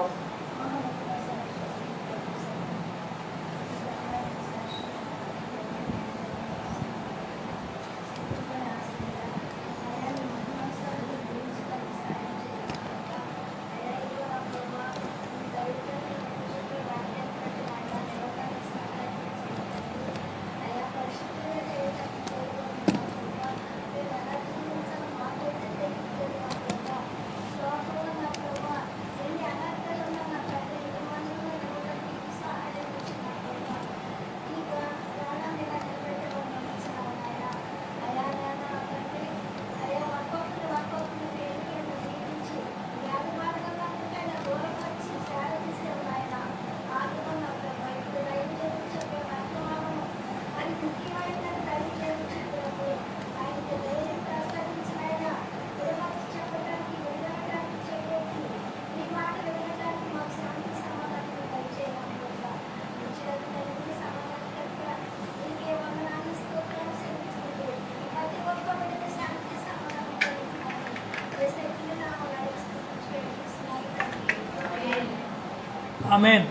ఆమేన్.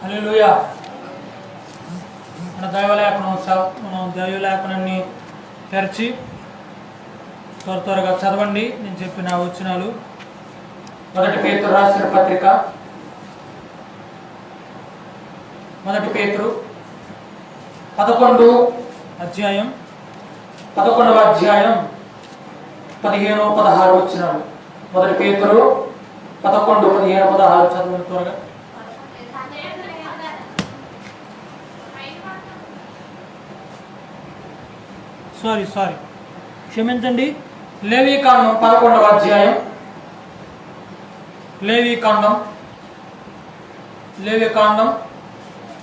హల్లెలూయా. మన దైవలేఖనాన్ని తెరిచి త్వరగా చదవండి. నేను చెప్పిన వచనాలు. 1 పేతురు రాసిన పత్రిక 1 పేతురు 11వ అధ్యాయం 15, 16 వచనాలు. 1 పేతురు 11, 15, 16 చదవండి త్వరగా. సారీ క్షమించండి. లేవీకాండం 11వ అధ్యాయం. లేవీకాండం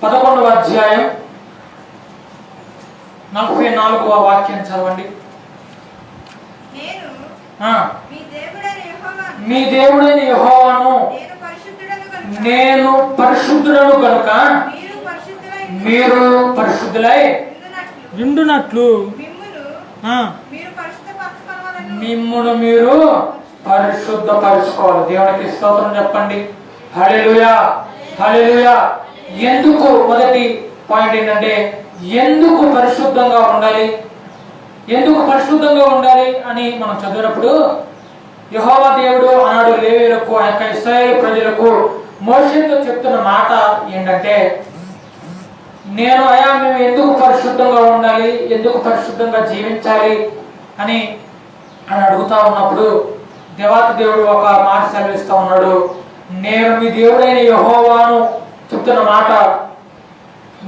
11వ అధ్యాయం 44వ వాక్యం చదవండి. మీ దేవుడైన యెహోవాను నేను పరిశుద్ధుడను గనుక మీరు పరిశుద్ధులై ఉండునట్లు మిమ్మును మీరు పరిశుద్ధపరచుకోవాలి. దేవునికి స్తోత్రం చెప్పండి. హల్లెలూయా, హల్లెలూయా. ఎందుకు మొదటి పాయింట్ ఏంటంటే ఎందుకు పరిశుద్ధంగా ఉండాలి అని మనం చదివినప్పుడు యెహోవా దేవుడు అన్నాడు లేవీయులకు, ఆ యొక్క ఇశ్రాయేలు ప్రజలకు మోషేతో చెప్తున్న మాట ఏంటంటే మేము ఎందుకు పరిశుద్ధంగా ఉండాలి, ఎందుకు పరిశుద్ధంగా జీవించాలి అని అడుగుతా ఉన్నప్పుడు దేవాతి దేవుడు ఒక మాట సెలవిస్తా ఉన్నాడు. నేను మీ దేవుడైన యెహోవాను చెప్తున్న మాట,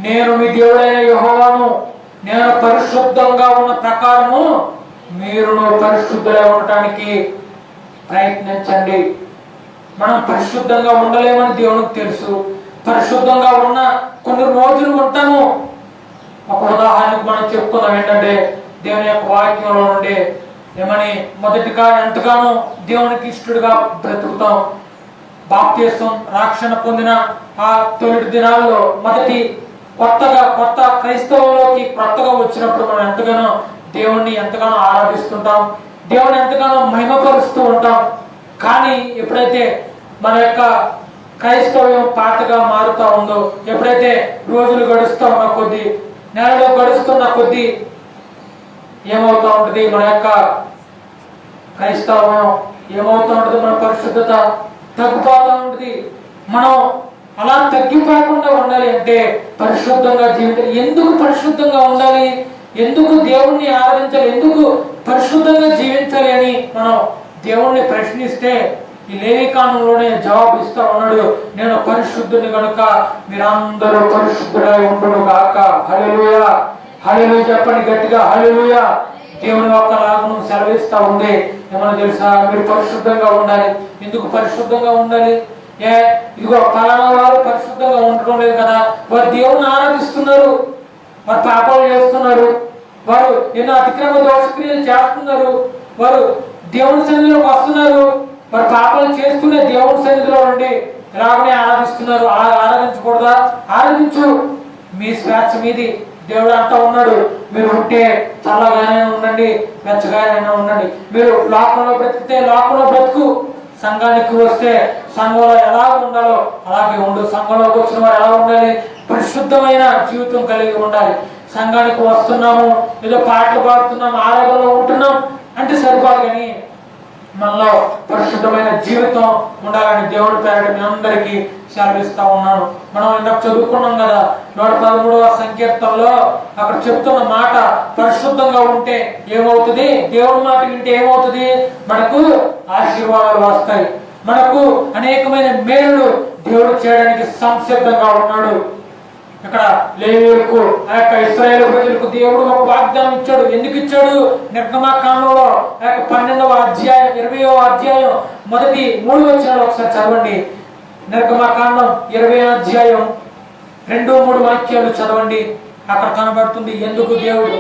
నేను మీ దేవుడైన యెహోవాను, నేను పరిశుద్ధంగా ఉన్న ప్రకారము మీరు పరిశుద్ధులై ఉండటానికి ప్రయత్నించండి. మనం పరిశుద్ధంగా ఉండలేమని దేవునికి తెలుసు. పరిశుద్ధంగా ఉన్న కొన్ని రోజులు ఉంటాము. ఒక ఉదాహరణకు మనం చెప్పుకుందాం ఏంటంటే దేవుని యొక్క వాక్యంలో నుండి ఏమని మొదటిగా ఎంతగానో దేవునికి ఇష్టడుగా బ్రతుకుతాం. బాప్తిసం రక్షణ పొందిన ఆ తొలి దినాల్లో కొత్త క్రైస్తవంలోకి కొత్తగా వచ్చినప్పుడు మనం ఎంతగానో దేవుణ్ణి ఎంతగానో ఆరాధిస్తుంటాం, దేవుని ఎంతగానో మహిమపరుస్తూ ఉంటాం. కానీ ఎప్పుడైతే మన యొక్క క్రైస్తవ్యం పాతగా మారుతూ ఉందో, ఎప్పుడైతే రోజులు గడుస్తూ ఉన్న కొద్దీ, నెలలో గడుస్తున్న కొద్దీ ఏమవుతూ ఉంటుంది, మన యొక్క క్రైస్తవం ఏమవుతూ ఉంటుంది, మన పరిశుద్ధత తగ్గిపోతూ ఉంటుంది. మనం అలా తగ్గిపోకుండా ఉండాలి అంటే పరిశుద్ధంగా జీవితం. ఎందుకు పరిశుద్ధంగా ఉండాలి, ఎందుకు దేవుణ్ణి ఆరాధించాలి, ఎందుకు పరిశుద్ధంగా జీవించాలి అని మనం దేవుణ్ణి ప్రశ్నిస్తే ఈ లేవీకాండంలోనే జవాబు ఇస్తా ఉన్నాడు. నేను పరిశుద్ధుని కనుక మీరందరూ పరిశుద్ధులై ఉండును గాక. హల్లెలూయా, హల్లెలూయా చెప్పండి గట్టిగా, హల్లెలూయా. దేవుని యొక్క లాభం సెలవిస్తా ఉంది. ఏమన్నా తెలుసా, మీరు పరిశుద్ధంగా ఉండాలి. ఎందుకు పరిశుద్ధంగా ఉండాలి? ఇదిగో పలానా వారు పరిశుద్ధంగా ఉండడం లేదు కదా, వారు దేవుని ఆరాధిస్తున్నారు, వారు పాపాలు చేస్తున్నారు, వారు ఎన్నో అతిక్రమ దోషక్రియలు చేస్తున్నారు. వారు దేవుని సన్నిధిలోకి వస్తున్నారు. వారు పాపాలు చేస్తూనే దేవుని సన్నిధిలో ఉండి ఎలాగనే ఆరాధిస్తున్నారు. ఆరాధించకూడదా? ఆరాధించు. మీ స్వేచ్ఛ మీది. దేవుడు అంటా ఉన్నాడు, మీరు ఉంటే చల్లగానే ఉండండి, వెచ్చగానే ఉండండి. మీరు లోకంలో బ్రతికితే లోకంలో బ్రతుకు. సంఘానికి వస్తే సంఘంలో ఎలా ఉండాలో అలాగే ఉండు. సంఘంలోకి వచ్చిన వారు ఎలా ఉండాలి? పరిశుద్ధమైన జీవితం కలిగి ఉండాలి. సంఘానికి వస్తున్నాము, ఏదో పాటలు పాడుతున్నాము, ఆరాధనలో ఉంటున్నాం అంటే సరిపోదు, కానీ మనలో పరిశుద్ధమైన జీవితం ఉండాలని దేవుడి పేరు మీ అందరికీ సెలవిస్తా ఉన్నాను. మనం ఇందాక చదువుకున్నాం కదా 113వ సంకీర్తనలో అక్కడ చెప్తున్న మాట, పరిశుద్ధంగా ఉంటే ఏమవుతుంది? దేవుడి మాట వింటే ఏమవుతుంది? మనకు ఆశీర్వాదాలు వస్తాయి. మనకు అనేకమైన మేలు దేవుడు చేయడానికి సంసిద్ధంగా ఉన్నాడు. ఇక్కడ లేవీయులకు, ఆ యొక్క ఇశ్రాయేలు ప్రజలకు దేవుడు ఒక వాగ్దానం ఇచ్చాడు. ఎందుకు ఇచ్చాడు? నిర్గమకాండంలో ఆ యొక్క 12వ అధ్యాయం 20వ అధ్యాయం మొదటి 3 వచనాలు ఒకసారి చదవండి. నిర్గమకాండం 20వ అధ్యాయం 2-3 వాక్యాలు చదవండి. అక్కడ కనబడుతుంది ఎందుకు దేవుడు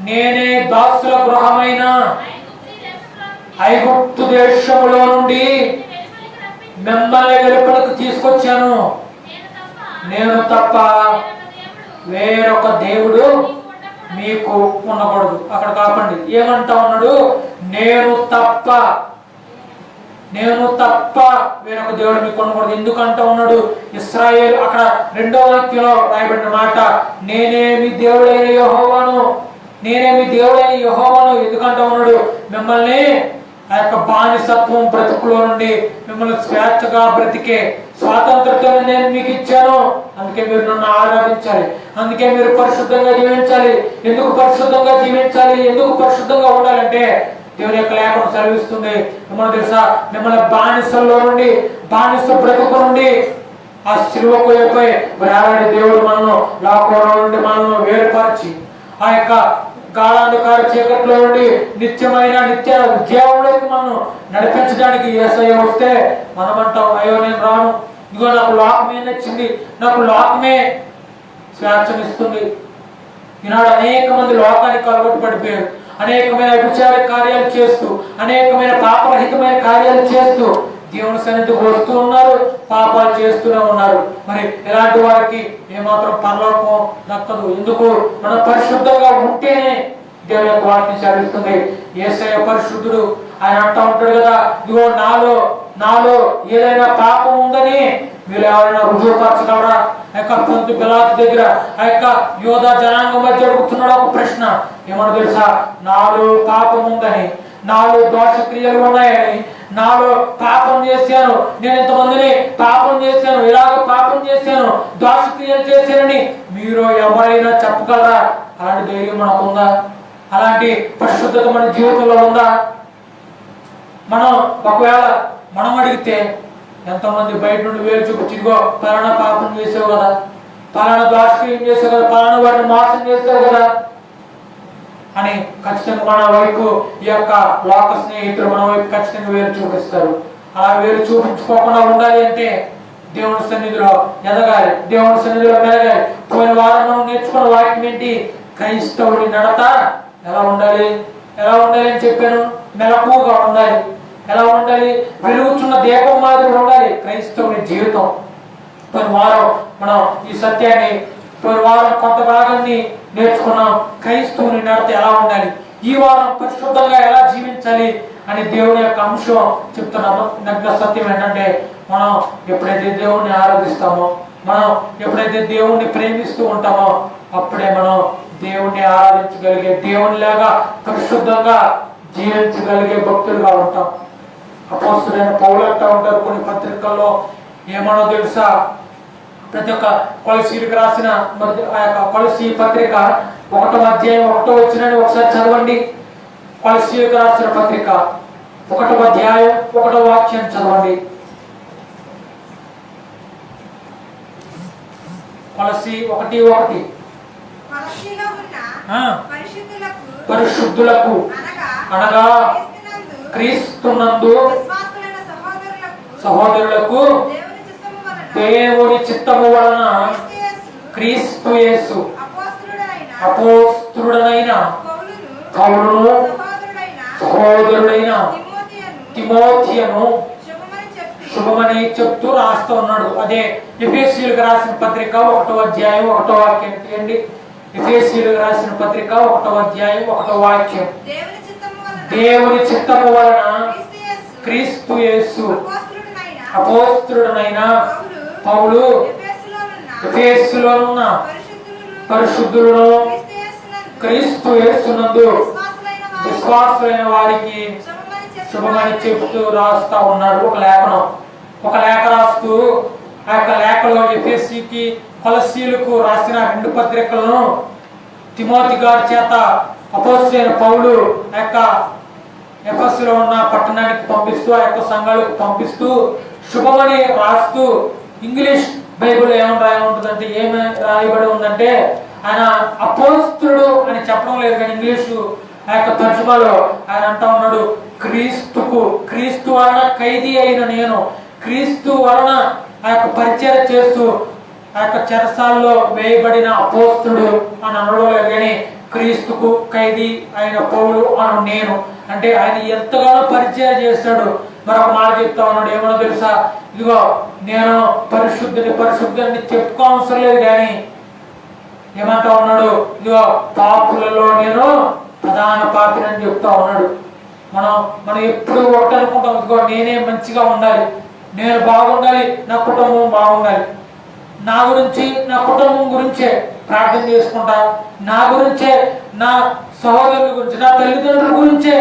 నేనే దాసుల గృహమైన ఐగుప్తు దేశములో నుండి మిమ్మల్ని వెలుపలకు తీసుకొచ్చాను, నేను తప్ప వేరొక దేవుడు మీకు ఉండకూడదు. అక్కడ కాపండి, ఏమంటా ఉన్నాడు? నేను తప్ప వేరొక దేవుడు మీకు ఉండకూడదు. ఎందుకంటా ఉన్నాడు? ఇశ్రాయేలు అక్కడ 2వ వాక్యంలో రాయబడిన మాట, నేనే మీ దేవుడైన యెహోవాను, నేనే మీ దేవుడైన యెహోవాను. ఎందుకంటా ఉన్నాడు? మిమ్మల్ని ఆ యొక్క బానిసత్వం బ్రతుకులో నుండి మిమ్మల్ని స్వేచ్ఛగా బ్రతికే స్వాతంత్రతో నేను మీకు ఇచ్చాను. అందుకే మీరు నన్ను ఆరాధించాలి, అందుకే మీరు పరిశుద్ధంగా జీవించాలి. ఎందుకు పరిశుద్ధంగా జీవించాలి? ఎందుకు పరిశుద్ధంగా ఉండాలంటే దేవుని యొక్క లేఖనం సెలవిస్తుంది. మిమ్మల్ని తెలుసా, మిమ్మల్ని బానిసల్లో నుండి, బానిస బ్రతుకు నుండి ఆ శిలువకు అయిపోయి వేలాడి దేవుడు మనను లోకంలో నుండి మనను వేరుపరిచి ఆ యొక్క గాఢాంధకార చీకట్లో నుండి నిత్యమైన నిత్య ఉద్యోగంలోకి మనం నడిపించడానికి యేసయ్య వస్తే మనమంటాం, అయ్యో నేను రాను, ఇదిగో నాకు లోకమే నచ్చింది, నాకు లోకమే స్వేచ్ఛనిస్తుంది. ఈనాడు అనేక మంది లోకానికి అలవాటు పడిపోయారు. అనేకమైన విచార కార్యాలు చేస్తూ, అనేకమైన పాపరహితమైన కార్యాలు చేస్తూ దేవుని సన్నిధికి వస్తూ ఉన్నారు, పాపాలు చేస్తూనే ఉన్నారు. మరి ఇలాంటి వారికి ఏమాత్రం పరలోకం దక్కదు. ఎందుకు? మనం పరిశుద్ధంగా ఉంటేనే దేవుని యొక్క వాక్యం సెలవిస్తుంది. యేసయ్య పరిశుద్ధుడు. ఆయన అంటూ ఉంటాడు కదా, ఇదిగో నాలో ఏదైనా పాపం ఉందని మీరు ఎవరైనా రుజువుపరచగలరా? ఆ యొక్క పొంతు పిలాతు దగ్గర ఆ యొక్క యోధా జనాంగం మధ్య అడుగుతున్నాడు ఒక ప్రశ్న. ఏమన్నా తెలుసా? నాలో పాపం ఉందని, నాలో దోషక్రియలు ఉన్నాయని, నాలో పాపం చేశాను, నేను ఇంతమందిని పాపం చేశాను, ఇలాగ పాపం చేశాను, దోషక్రియలు చేశానని మీరు ఎవరైనా చెప్పగలరా? అలాంటి ధైర్యం మనకు ఉందా? అలాంటి పరిశుద్ధత మన జీవితంలో ఉందా? మనం ఒకవేళ మనం అడిగితే ఎంతమంది బయట నుండి వేలు చూపించిగో పలానా పాపం చేసావు కదా, పలానా దోషక్రియం చేసావు కదా, పలానా వాటిని మోసం చేసావు కదా అని ఖచ్చితంగా మన వైపు ఈ యొక్క లోక స్నేహితులు మన వైపు ఖచ్చితంగా వేలు చూపిస్తారు. అలా వేలు చూపించుకోకుండా ఉండాలి అంటే దేవుని సన్నిధిలో ఎదగాలి, దేవుని సన్నిధిలో మెరగాలి. పోయిన వారం మనం నేర్చుకున్న వాక్యం ఏంటి? క్రైస్తవుడి నడత ఎలా ఉండాలి అని చెప్పాను. మెలకుగా ఉండాలి. ఎలా ఉండాలి? వెలుగుచున్న దీపం మాదిరి ఉండాలి క్రైస్తవుని జీవితం. పోయిన వారం మనం ఈ సత్యాన్ని, పోయిన వారం కొంత భాగాన్ని నేర్చుకున్నాం. క్రైస్తవుని నడత ఎలా ఉండాలి, ఈ వారం పరిశుద్ధంగా ఎలా జీవించాలి అని దేవుని యొక్క అంశం చెప్తున్నాము. నగ్న సత్యం ఏంటంటే, మనం ఎప్పుడైతే దేవుణ్ణి ఆరాధిస్తామో, మనం ఎప్పుడైతే దేవుణ్ణి ప్రేమిస్తూ ఉంటామో, అప్పుడే మనం దేవుణ్ణి ఆరాధించగలిగే, దేవునిలాగా పరిశుద్ధంగా జీవించగలిగే భక్తులుగా ఉంటాం. అపోస్తలుడైన పౌలు అంటూ ఉంటారు కొన్ని పత్రికల్లో, ఏమనో తెలుసా? ప్రతి ఒక్క కొలసీలకు రాసిన ఆ యొక్క కొలసీ పత్రిక 1వ అధ్యాయం 1వ వచనాన్ని ఒకసారి చదవండి. కొలసీలకు రాసిన పత్రిక 1వ అధ్యాయం 1వ వాక్యం చదవండి. కొలసీ 1:1 పరిశుద్ధులకు అనగా క్రీస్తునందు సహోదరులకు దేవుని చిత్తము వలన క్రీస్తు యేసు అపోస్తలుడైన అపోస్తలుడైన పౌలును పౌలును సహోదరుడైన తిమోతియను తిమోతియను శుభమని చెప్పి శుభమని చెప్తూ రాస్తూ ఉన్నాడు. అదే ఎఫెసీయులకు రాసిన పత్రిక 1వ అధ్యాయం 1వ వాక్యం తీయండి. ఎఫెసీయులకు రాసిన పత్రిక 1వ అధ్యాయం 1వ వాక్యం. దేవుని చిత్తము వలన దేవుని చిత్తము వలన క్రీస్తు క్రీస్తు యేసు యేసు అపోస్తలుడైన అపోస్తలుడైన పౌలు ఎఫెసులోనున్న ఎఫెసులోనున్న పరిశుద్ధులను పరిశుద్ధులను క్రీస్తు క్రీస్తు యేసునందు యేసునందు విశ్వాసులైన వారికి విశ్వాసులైన వారికి శుభమని చెబుతూ రాస్తా ఉన్నాడు ఒక లేఖ రాస్తూ ఆ యొక్క లేఖలో ఎఫెసీకి కొలస్సీలకు రాసిన 2 పత్రికలను తిమోతి గారి చేత అపోస్తలుడైన పౌలు ఆ యొక్క ఎఫెసులో ఉన్న పట్టణానికి పంపిస్తూ ఆ యొక్క సంఘాలకు పంపిస్తూ శుభమని రాస్తూ ఇంగ్లీష్ బైబిల్ ఏముంటుందంటే ఏమి రాయబడి ఉందంటే ఆయన అపోస్తలుడు అని చెప్పడం లేదు, కానీ ఇంగ్లీషు ఆ యొక్క తర్జుమాలో ఆయన అంటా ఉన్నాడు, క్రీస్తు వలన ఖైదీ అయిన నేను, క్రీస్తు వలన ఆ యొక్క పరిచయం చేస్తూ ఆ యొక్క చెరసాల్లో వేయబడిన అపోస్తలుడు అని అనడం లేదు, కానీ క్రీస్తుకు ఖైదీ అయిన పౌలు అను నేను. అంటే ఆయన ఎంతగానో పరిచయం చేస్తాడు. మరొక మాట చెప్తా ఉన్నాడు, ఏమన్నా తెలుసా, ఇదిగో నేను పరిశుద్ధుని చెప్పుకోవసరం లేదు, కానీ ఏమంటా ఉన్నాడు, ఇదిగో పాపులలో నేను ప్రధాన పాపిని అని చెప్తా ఉన్నాడు. మనం ఎప్పుడు ఒకటి అనుకుంటాం, ఇదిగో నేనే మంచిగా ఉండాలి, నేను బాగుండాలి, నా కుటుంబం బాగుండాలి, నా గురించి నా కుటుంబం గురించే ప్రార్థన చేసుకుంటా, నా గురించే నా సహోదరుల గురించి నా తల్లిదండ్రుల గురించే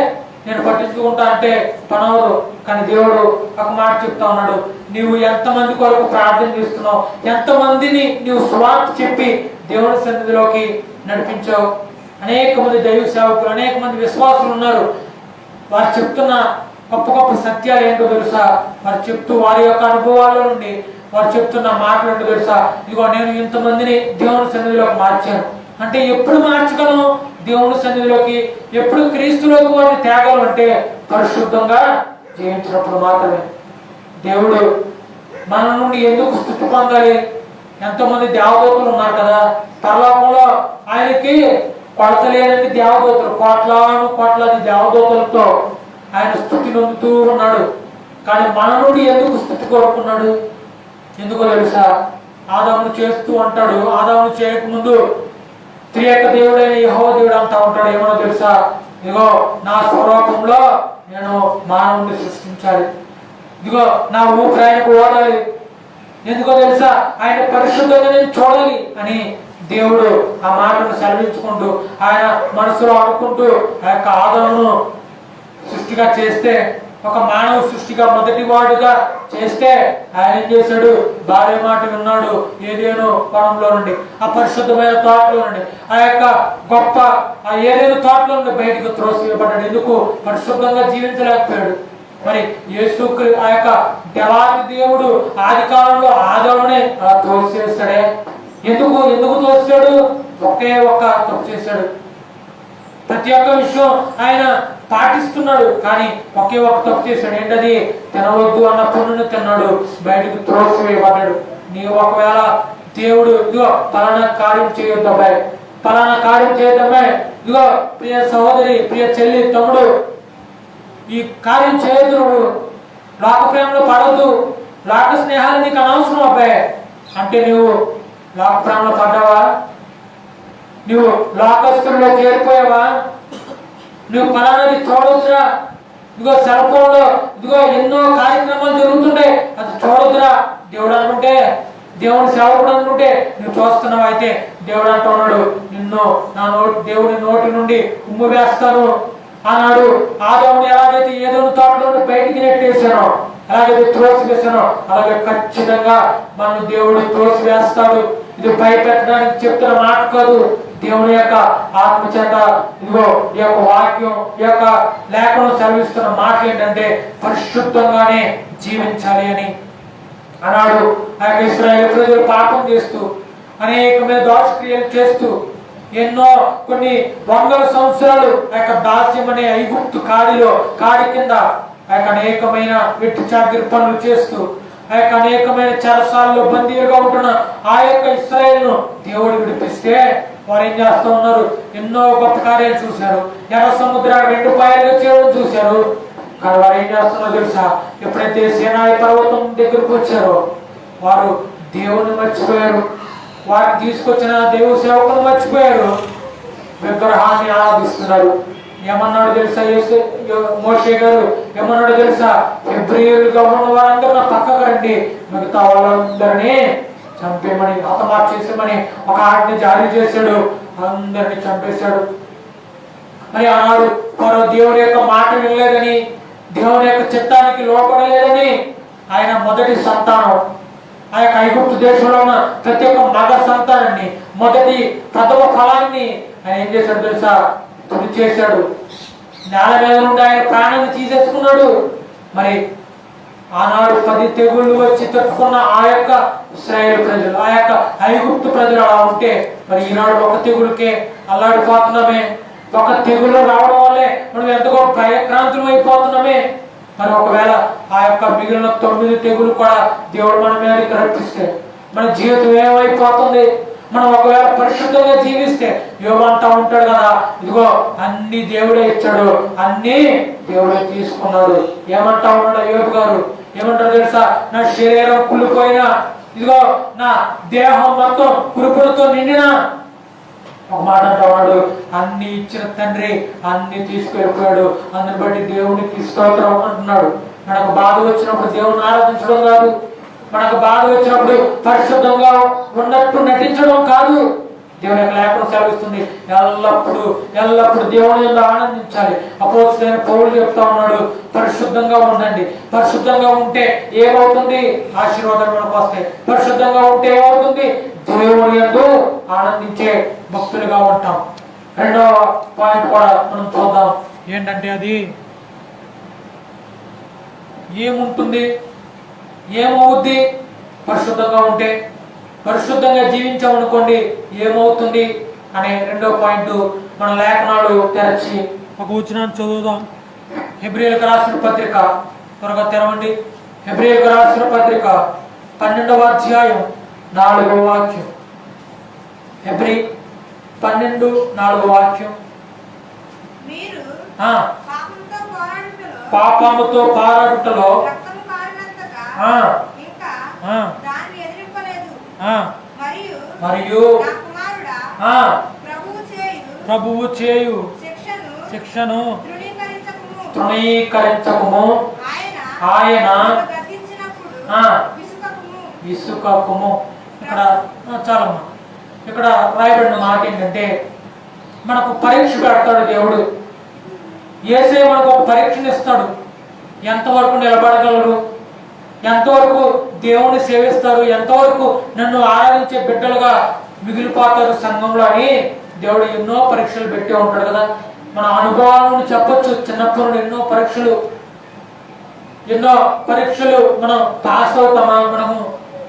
నేను పట్టించుకుంటా అంటే పనవదు. కానీ దేవుడు ఒక మాట చెప్తా ఉన్నాడు, నీవు ఎంతమంది కొరకు ప్రార్థన చేస్తున్నావు, ఎంతమందిని నీవు సువార్త చెప్పి దేవుని సన్నిధిలోకి నడిపించావు. అనేక మంది దైవ సేవకులు, అనేక మంది విశ్వాసులు ఉన్నారు. వారు చెప్తున్న గొప్ప సత్యాలు ఏంటో తెలుసా, వారు చెప్తూ వారి యొక్క అనుభవాల నుండి వారు చెప్తున్న మాటలు ఏంటో తెలుసా, ఇదిగో నేను ఇంతమందిని దేవుని సన్నిధిలోకి మార్చాను అంటే ఎప్పుడు మార్చగలను, దేవుని సన్నిధిలోకి ఎప్పుడు క్రీస్తులోకి వారిని తేగలం అంటే పరిశుద్ధంగా జీవించినప్పుడు మాత్రమే. దేవుడు మన నుండి ఎందుకు స్తుతి పొందాలి? ఎంతో మంది దేవదూతలు ఉన్నారు కదా, పరలోకంలో ఆయనకి కొడతలేని దేవదూతలు, కోట్లాది దేవదూతలతో ఆయన స్తుతి నొందుతూ ఉన్నాడు. కానీ మన నుండి ఎందుకు స్తుతి కోరుకున్నాడు? ఎందుకో తెలుసా, ఆదామును చేస్తూ అంటాడు, ఆదామును చేయకముందు త్రియేక దేవుడైన యెహోవా దేవుడు అంటా ఉంటాడు, ఏమో తెలుసా, ఇదిగో నా స్వరూపంలో నేను మానవుని సృష్టించాలి, ఇదిగో నా ఊపిరి ఆయనకు ఓడాలి, ఎందుకో తెలుసా ఆయన పరిశుద్ధంగా నేను చూడాలి అని దేవుడు ఆ మాటను సెలవించుకుంటూ ఆయన మనసులో అనుకుంటూ ఆ యొక్క ఆదామును సృష్టిగా చేస్తే, ఒక మానవ సృష్టిగా మొదటి వాడుగా చేస్తే ఆయన ఏం చేశాడు, భార్య మాట విన్నాడు. ఏదేనో వనంలో నుండి, ఆ పరిశుద్ధమైన తోటలో నుండి, ఆ యొక్క గొప్ప ఆ ఏదేనో తోటలో నుండి బయటకు త్రోసివేయబడ్డాడు. ఎందుకు? పరిశుద్ధంగా జీవించలేకపోయాడు. మరి యేసు ఆ యొక్క దేవాది దేవుడు ఆది కాలంలో ఆదామునే అలా త్రోసివేస్తాడే. ఎందుకు తోసాడు? ఒకే ఒక్క తప్పు చేశాడు. ప్రతి ఒక్క విషయం ఆయన పాటిస్తున్నాడు, కానీ ఒకే ఒక్క తప్పు చేశాడు. ఏంటది? తినవద్దు అన్న పుణ్యుని తిన్నాడు, బయటకు త్రోసివేయబడ్డాడు. నీవు ఒకవేళ దేవుడు ఇదిగో పలానా కార్యం చేయొద్దమ్మాయి, పలానా కార్యం చేయొద్దమ్మాయి, ఇదిగో ప్రియ సహోదరి, ప్రియ చెల్లి, తమ్ముడు, ఈ కార్యం చేయొద్దు, నువ్వు లోక ప్రేమలో పడవద్దు, లోక స్నేహాలు నీకు అనవసరం అబ్బాయి అంటే నువ్వు లోక ప్రేమలో పడ్డావా? నువ్వు లోకస్తుల్లో చేరిపోయావా? నువ్వు పలానాది చూడొద్దురా, ఇదిగో సెల్ ఫోన్లో ఇదిగో ఎన్నో కార్యక్రమాలు జరుగుతుంటాయి, అది చూడొద్దురా దేవుడు అనుకుంటే, దేవుని సేవకుడు అనుకుంటే నువ్వు చూస్తున్నావు. అయితే దేవుడు అంటున్నాడు, నిన్ను దేవుని నోటి నుండి ఉమ్ము వేస్తాను అన్నాడు. ఆదాముని ఎలాగైతే ఏదో తోటలో బయటికి నెట్టేశానో, ఎలాగైతే త్రోసివేశానో, అలాగే ఖచ్చితంగా మన దేవుడు త్రోసివేస్తాడు. ఇది భయపెట్టడానికి చెప్తున్న మాట కాదు, దేవుని యొక్క ఆత్మ చేత ఇదిగో ఈ యొక్క వాక్యం, ఈ యొక్క లేఖను సెలవిస్తున్న మాట ఏంటంటే పరిశుద్ధంగానే జీవించాలి అని అన్నాడు. ఆ యొక్క ఇశ్రాయేలు ప్రజలు పాపం చేస్తూ, అనేకమైన దోషక్రియలు చేస్తూ, కొన్ని వందల సంవత్సరాలు ఆ యొక్క దాస్యం అనే ఐగుప్తు కాడి కింద ఆ యొక్క అనేకమైన వెట్టి చాకిరి పనులు చేస్తూ, ఆ యొక్క అనేకమైన చెరసాల్లో బందీలుగా ఉంటున్న ఆ యొక్క ఇశ్రాయేలును దేవుడు విడిపిస్తే వారు ఏం చేస్తూ ఉన్నారు? ఎన్నో గొప్ప కార్యాలు చూశారు. ఎర్ర సముద్రాన్ని 2 పాయలుగా చేయడం చూశారు. కానీ వారు ఏం చేస్తున్నారో తెలుసా? ఎప్పుడైతే సీనాయి పర్వతం దగ్గరకు వచ్చారో వారు దేవుని మర్చిపోయారు. వారిని తీసుకొచ్చిన దేవుని సేవకులు మర్చిపోయారు. విగ్రహాన్ని ఆరాధిస్తున్నారు. ఏమన్నాడు తెలుసా? మోషే గారు ఏమన్నాడు తెలుసా? హెబ్రీయులుగా ఉన్న వారందరూ నా పక్కకు రండి, మిగతా వాళ్ళందరినీ చంపేమని, హతమార్చేసేమని ఒక ఆజ్ఞ జారీ చేశాడు. అందరినీ చంపేశాడు. మరి ఆనాడు మరో దేవుని యొక్క మాట వినలేదని, దేవుని యొక్క చిత్తానికి లోపడలేదని ఆయన మొదటి సంతానం, ఆ యొక్క ఐగుప్తు దేశంలో ఉన్న ప్రతి ఒక్క మగ సంతానాన్ని, మొదటి ప్రథమ ఫలాన్ని ఆయన ఏం చేశాడు తెలుసా? తుడి చేశాడు. నేల మీద నుండి ఆయన ప్రాణాన్ని తీసేసుకున్నాడు. మరి ఆనాడు 10 తెగుళ్ళు వచ్చి తట్టుకున్న ఆ యొక్క ఇశ్రాయేలు ప్రజలు, ఆ యొక్క ఐగుప్తు ప్రజలు అలా ఉంటే మరి ఈనాడు ఒక తెగులకే అల్లాడిపోతున్నామే. ఒక తెగులు రావడం వల్లే మనం ఎంతగో భయక్రాంతులు అయిపోతున్నామే. మరి ఒకవేళ ఆ యొక్క మిగిలిన 9 తెగులు కూడా దేవుడు మన మీదకి రప్పిస్తే మన జీవితం ఏమైపోతుంది? మనం ఒకవేళ పరిశుద్ధంగా జీవిస్తే యోబు అంటా ఉంటాడు కదా, ఇదిగో అన్ని దేవుడే ఇచ్చాడు, అన్ని దేవుడే తీసుకున్నాడు. ఏమంటా ఉన్నాడు యోబు గారు? ఏమంటారు తెలుసా? నా శరీరం కుళ్ళిపోయినా, ఇదిగో నా దేహం మొత్తం కురుపులతో నిండినా, ఒక మాట అంటున్నాడు, అన్ని ఇచ్చిన తండ్రి అన్ని తీసుకెళ్ళిపోయాడు, అందుని బట్టి దేవునికి స్తోత్రం అంటున్నాడు. మనకు బాధ వచ్చినప్పుడు దేవుని ఆరాధించడం కాదు, మనకు బాధ వచ్చినప్పుడు పరిశుద్ధంగా ఉన్నట్టు నటించడం కాదు. దేవుని యొక్క లేఖనం సెలవిస్తుంది, ఎల్లప్పుడు దేవుని యొక్క ఆనందించాలి. అపోస్తలుడైన పౌలు చెప్తా ఉన్నాడు, పరిశుద్ధంగా ఉండండి. పరిశుద్ధంగా ఉంటే ఏమవుతుంది? ఆశీర్వాదాలు మనకు వస్తాయి. పరిశుద్ధంగా ఉంటే ఏమవుతుంది? దేవుని యందు ఆనందించే భక్తులుగా ఉంటాం. రెండవ పాయింట్ కూడా మనం చూద్దాం. ఏంటంటే అది ఏముంటుంది, ఏమవుద్ది పరిశుద్ధంగా ఉంటే? పరిశుద్ధంగా జీవించామనుకోండి ఏమవుతుంది అనే రెండో పాయింట్ మన లేఖనాలు తెరచి ఒక వచనాన్ని చదువుదాం. హెబ్రీయులకు రాసిన పత్రిక, త్వరగా తెరవండి. హెబ్రీయులకు రాసిన పత్రిక 12వ అధ్యాయం 4వ వాక్యం. హెబ్రీ 12:4 వాక్యం. మీరు ఆ పాపంతో పాపముతో పోరాడుటలో పారాడుటలో రక్తము కారినంతగా ఆ ఇంకా ఆ దాన్ని ఎదిరింపలేదు. ఆ మరియు నా కుమారుడా ఆ ప్రభువు చేయు శిక్షను తృణీకరించకుము. ఆయన గద్దించినప్పుడు ఆ విసుకకుము. విసుకకుము. ఇక్కడ చాలమ్మా, ఇక్కడ రాయబడిన మాట ఏంటంటే మనకు పరీక్ష పెడతాడు దేవుడు. యేసే మనకు ఒక పరీక్షను ఇస్తాడు. ఎంతవరకు నిలబడగలరు, ఎంతవరకు దేవుని సేవిస్తారు, ఎంతవరకు నన్ను ఆరాధించే బిడ్డలుగా మిగిలిపోతారు సంఘంలో అని దేవుడు ఎన్నో పరీక్షలు పెట్టి ఉంటాడు కదా. మన అనుభవాలను చెప్పొచ్చు. చిన్నప్పటి నుండి ఎన్నో పరీక్షలు మనం పాస్ అవుతామా, మనము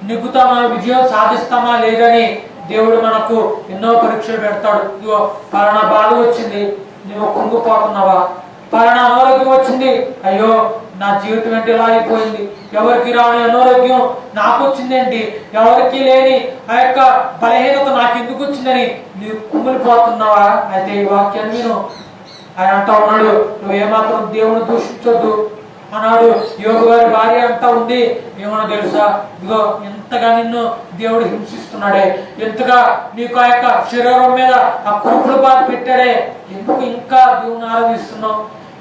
నెగ్గుతామా, విజయం సాధిస్తామా లేదని దేవుడు మనకు ఎన్నో పరీక్షలు పెడతాడు. ఇదిగో పలానా బాధ వచ్చింది, నువ్వు కుంగిపోతున్నావా? పలానా అనారోగ్యం వచ్చింది, అయ్యో నా జీవితం ఏంటి ఇలా అయిపోయింది, ఎవరికి రాని అనారోగ్యం నాకు వచ్చిందేంటి, ఎవరికి లేని ఆ యొక్క బలహీనత నాకు ఎందుకు వచ్చిందని నీవు కుమిలిపోతున్నావా? అయితే ఈ వాక్యాన్ని విను. ఆయన అంటా ఉన్నాడు, నువ్వు ఏమాత్రం దేవుని దూషించొద్దు అన్నాడు. యోగు గారి భార్య అంతా ఉంది, ఏమన్నా తెలుసా, ఇదిగో ఎంతగా నిన్ను దేవుడు హింసిస్తున్నాడే, ఎంతగా నీకు ఆ యొక్క శరీరం మీద ఆ కురుపుల బాధ పెట్టాడే, ఎందుకు ఇంకా దేవుని ఆరాధిస్తున్నావు,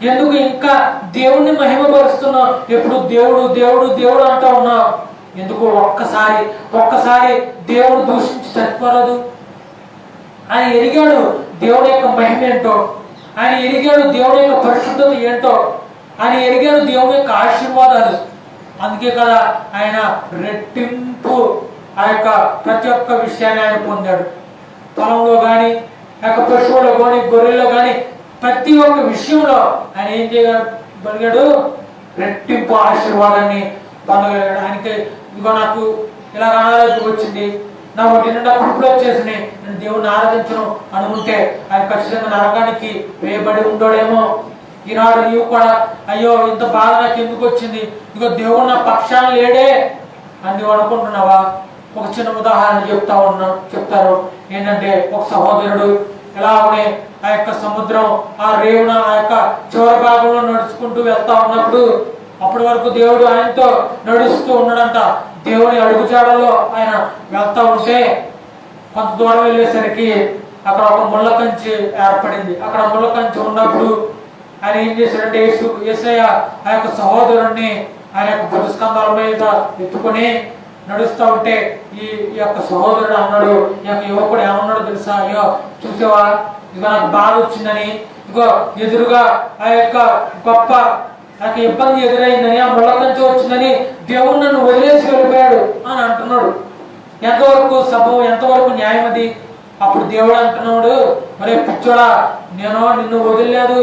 ఎందుకు ఇంకా దేవుణ్ణి మహిమపరుస్తున్నావు, ఎప్పుడు దేవుడు దేవుడు దేవుడు అంటా ఉన్నావు, ఎందుకు ఒక్కసారి దేవుడు దూషించి చచ్చిపోరాదు? ఆయన ఎరిగాడు దేవుడి యొక్క మహిమ ఏంటో, ఆయన ఎరిగాడు దేవుడి యొక్క పరిశుద్ధత ఏంటో, ఆయన ఎరిగాడు దేవుని యొక్క ఆశీర్వాదాలు. అందుకే కదా ఆయన రెట్టింపు ఆ యొక్క ప్రతి ఒక్క విషయాన్ని ఆయన పొందాడు. పొలంలో కానీ, ఆ యొక్క పశువులో కానీ, గొర్రెల్లో కానీ ప్రతి ఒక్క విషయంలో ఆయన ఏం చేయగలిగాడు? రెట్టింపు ఆశీర్వాదాన్ని పొందగలిగాడు. ఆయనకి ఇదిగో నాకు ఇలాగ అనారోగ్యం వచ్చింది, నా ఒకటి నిండా కుప్పులు వచ్చేసినాయి, నేను దేవుణ్ణి ఆరాధించను అనుకుంటే ఆయన ఖచ్చితంగా నరకానికి వేయబడి ఉండడేమో. ఈనాడు నీవు కూడా అయ్యో ఇంత బాధ నాకు ఎందుకు వచ్చింది, ఇదిగో దేవుడు నా పక్షాన లేడే అని నువ్వు అనుకుంటున్నావా? ఒక చిన్న ఉదాహరణ చెప్తారు. ఏంటంటే ఒక సహోదరుడు ఇలాగనే ఆ యొక్క సముద్రం ఆ రేవున ఆ యొక్క చివరి భాగంలో నడుచుకుంటూ వెళ్తా ఉన్నప్పుడు అప్పటి వరకు దేవుడు ఆయనతో నడుస్తూ ఉన్నాడంట. దేవుని అడుగుజాడలో ఆయన వెళ్తా ఉంటే కొంత దూరం వెళ్ళేసరికి అక్కడ ఒక ముళ్ళ కంచి ఏర్పడింది. అక్కడ ముళ్ళ కంచి ఉన్నప్పుడు ఆయన ఏం చేశాడంటే యేసయ్య ఆ యొక్క సహోదరుణ్ణి ఆయన యొక్క భుజస్కంధాల మీద ఎత్తుకొని నడుస్తూ ఉంటే ఈ యొక్క సహోదరుడు అన్నాడు, ఈ యొక్క యువకుడు ఏమన్నాడు తెలుసా? అయ్యో చూసావా, ఇక నాకు బాధ వచ్చిందని, ఇగో ఎదురుగా ఆ యొక్క గొప్ప నాకు ఇబ్బంది ఎదురైందని, ఆ ముళ్ళ కంచి వచ్చిందని దేవుడు నన్ను వదిలేసి వెళ్ళిపోయాడు అని అంటున్నాడు. ఎంతవరకు సబం, ఎంతవరకు న్యాయం అది? అప్పుడు దేవుడు అంటున్నాడు, మరే పిచ్చోడా, నేను నిన్ను వదిలేదు,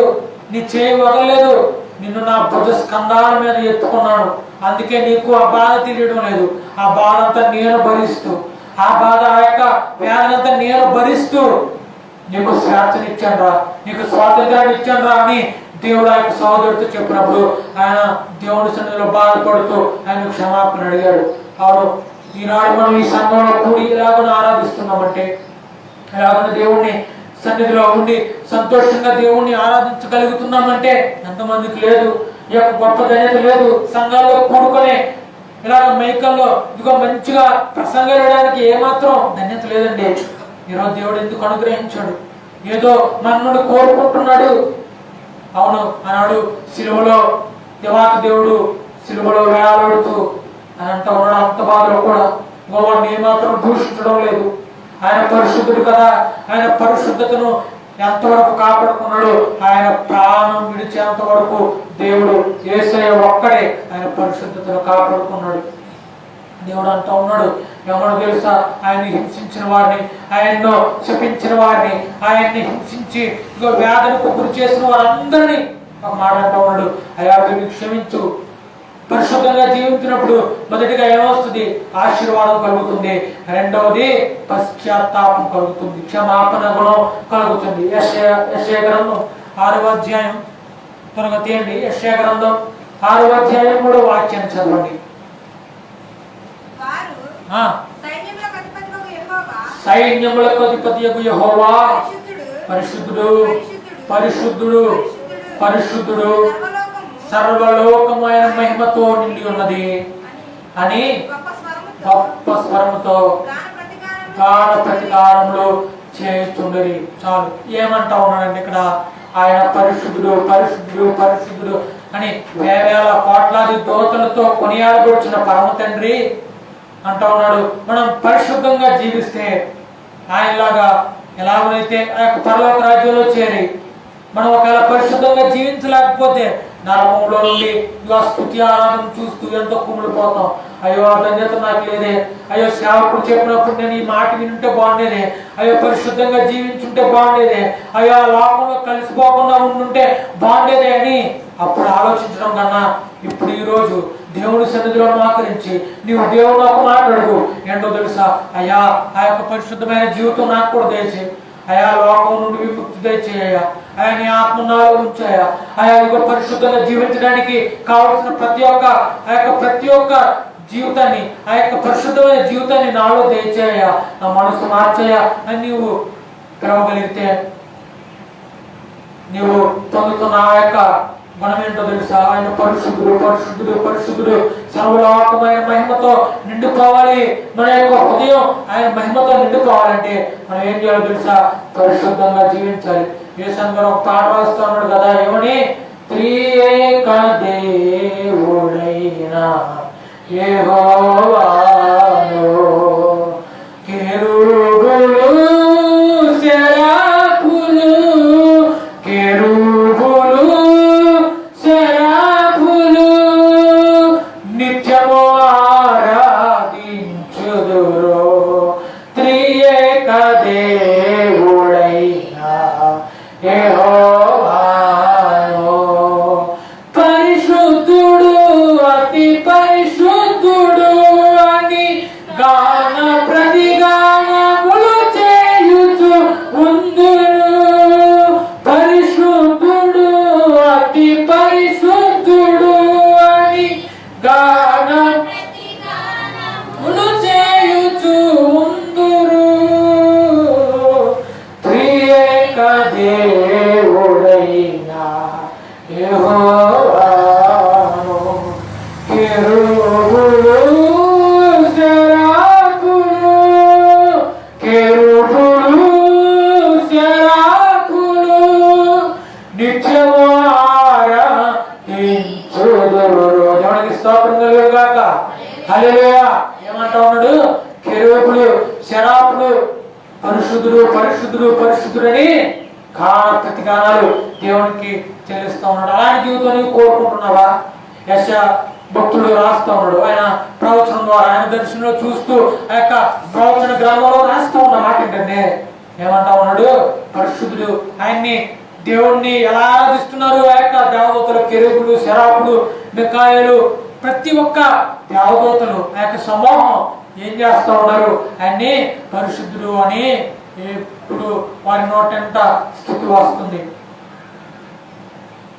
నీ చేయి వదలలేదు, నిన్ను నా భుజ స్కంధాల మీద ఎత్తుకున్నాను. అందుకే నీకు ఆ బాధ తెలియడం లేదు. ఆ బాధ అంతా నేను భరిస్తూ, ఆ బాధ ఆ యొక్క వేదనంతా నేను భరిస్తూ నీకు స్వేచ్ఛనిచ్చాను రా, నీకు స్వాతంత్రాన్ని ఇచ్చాను రా అని దేవుడు ఆ యొక్క సహోదరుడితో చెప్పినప్పుడు ఆయన దేవుడి సన్నిధిలో బాధపడుతూ ఆయన క్షమాపణ అడిగాడు. అవును, ఈనాడు మనం ఈ సంఘంలో కూడి ఇలాగ ఆరాధిస్తున్నామంటే, ఇలాగ దేవుణ్ణి సన్నిధిలో ఉండి సంతోషంగా దేవుణ్ణి ఆరాధించగలుగుతున్నామంటే ఎంతమందికి లేదు? ఈ యొక్క గొప్ప ధన్యత లేదు. సంఘాల్లో కూడుకొని ఇలాగ మైకల్లో ఇదిగో మంచిగా ప్రసంగాలు వేయడానికి ఏమాత్రం ధన్యత లేదండి. ఈరోజు దేవుడు ఎందుకు అనుగ్రహించాడు? ఏదో నన్ను కోరుకుంటున్నాడు. అవును, ఆనాడు సిలువలో దేవాతి దేవుడు సిలువలో వేలాడుతూ అని అంటూ ఉన్నాడు. అంత బాధలో కూడా వాడిని ఏమాత్రం దూషించడం లేదు. ఆయన పరిశుద్ధుడు కదా, ఆయన పరిశుద్ధతను ఎంతవరకు కాపాడుకున్నాడు? ఆయన ప్రాణం విడిచేంత వరకు దేవుడు యేసయ్య ఒక్కడే ఆయన పరిశుద్ధతను కాపాడుకున్నాడు. దేవుడు అంటూ ఉన్నాడు, ఎవరు తెలుసా? ఆయన్ని హింసించిన వారిని, ఆయన్ను శపించిన వారిని, ఆయన్ని హింసించి వ్యాధులకు గురి చేసిన వారందరినీ ఒక మాట అంటూ ఉన్నాడు, అయ్యా వీరిని క్షమించు. పరిశుద్ధంగా జీవించినప్పుడు మొదటిగా ఏమొస్తుంది? ఆశీర్వాదం కలుగుతుంది. రెండవది పశ్చాత్తాపం కలుగుతుంది, క్షమాపణ గుణం కలుగుతుంది. యెషయా గ్రంథం 6వ అధ్యాయం త్వరగా తీయండి. యెషయా గ్రంథం 6వ అధ్యాయం 3వ వాక్యాన్ని చదవండి. సైన్యములకు అధిపతియగు యెహోవా పరిశుద్ధుడు, పరిశుద్ధుడు, పరిశుద్ధుడు, సర్వలోకమైన మహిమతో నిండి ఉన్నది అని గొప్ప స్వరముతో గాఢ ప్రతికారములు చేస్తుండరి. చాలు, ఏమంటా ఉన్నాడండి ఇక్కడ? ఆయన పరిశుద్ధుడు, పరిశుద్ధుడు, పరిశుద్ధుడు అని వేవేల కోట్లాది దోతలతో కొనియాడబడుచున్న పరమ తండ్రి అంటా ఉన్నాడు. మనం పరిశుద్ధంగా జీవిస్తే ఆయనలాగా ఎలాగైతే ఆ యొక్క పరలోక రాజ్యంలో చేరి మనం ఒకవేళ పరిశుద్ధంగా జీవించలేకపోతే నరకంలో నుండి స్తుతి ఆరాధన చూస్తూ ఎంతో కుమిలిపోతాం. అయ్యో ధన్యత నాకు లేదే, అయ్యో సేవకుడు చెప్పినప్పుడు నేను ఈ మాట వింటే బాగుండేదే, అయ్యో పరిశుద్ధంగా జీవించుంటే బాగుండేదే, అయ్యో లోకంలో కలిసిపోకుండా ఉండుంటే బాగుండేదే అని అప్పుడు ఆలోచించడం కన్నా ఇప్పుడు ఈరోజు దేవుడి సన్నిధిలో మోకరించి నీవు దేవుడు ఒక మాట్లాడు. ఏంటో తెలుసా? అయ్యా ఆ యొక్క పరిశుద్ధమైన జీవితం నాకు కూడా దయచేయి, అయా లోకం నుండి విముక్తి దయచేయ, అయా నీ ఆత్మ నాలో ఉంచాయా, అయా ఇక పరిశుద్ధంగా జీవించడానికి కావలసిన ప్రతి ఒక్క జీవితాన్ని, ఆ యొక్క పరిశుద్ధమైన జీవితాన్ని నాలో దయచేయ, నా మనసు మార్చేయ అని నీవు పిలవగలిగితే నీవు పొందుతున్న ఆ యొక్క గుణం ఏంటో తెలుసా? ఆయన పరిశుద్ధుడు, పరిశుద్ధుడు, పరిశుద్ధుడు, సర్వలోకమైన మహిమతో నిండుకోవాలి. మన యొక్క హృదయం ఆయన మహిమతో నిండుకోవాలంటే మనం ఏం చేయాలో తెలుసా? పరిశుద్ధంగా జీవించాలి. యేసయ్య గారు ఒక పాట రాస్తూ ఉన్నాడు కదా, ఏమని? త్రియేక దేవుడైన యెహోవాను కెరూబులు సెరాఫులు, కెరూబులు సెరాఫులు నిత్యము ఆరాధించుదురు. త్రియేక దేవుడైన యెహోవాను పరిశుద్ధుడు, అతి పరిశుద్ధుడు అని గాన దేవుడైన యెహోవాను. కెరూబులు సెరాకులు, కెరూబులు సెరాకులు నిత్యము ఆరాధించుదురు. దేవునికి స్తోత్రం కలుగును గాక. హల్లెలూయా. ఏమంటా ఉన్నాడు? కెరూబులు సెరాకులు పరిశుద్ధుడు పరిశుద్ధుడు పరిశుద్ధుడని ప్రతిగానాలు దేవునికి చెల్లిస్తా ఉన్నాడు. అలాంటి జీవితం నీవు కోరుకుంటున్నావా? యెషయా భక్తుడు రాస్తా ఉన్నాడు. ఆయన ప్రవచనం ద్వారా ఆయన దర్శనంలో చూస్తూ ఆ యొక్క ప్రవచన గ్రంథంలో రాస్తూ ఉన్న మాట ఏంటంటే ఏమంటా ఉన్నాడు? పరిశుద్ధుడు. ఆయన్ని దేవుణ్ణి ఎలా ఆరాధిస్తున్నారు? ఆ యొక్క దేవదూతలు, కెరూబులు సెరాపులు మికాయేలు ప్రతి ఒక్క దేవదూతలు ఆ యొక్క సమూహం ఏం చేస్తా ఉన్నారు? ఆయన్ని పరిశుద్ధుడు అని ఎప్పుడు వారి నోటంట స్థుతి వస్తుంది.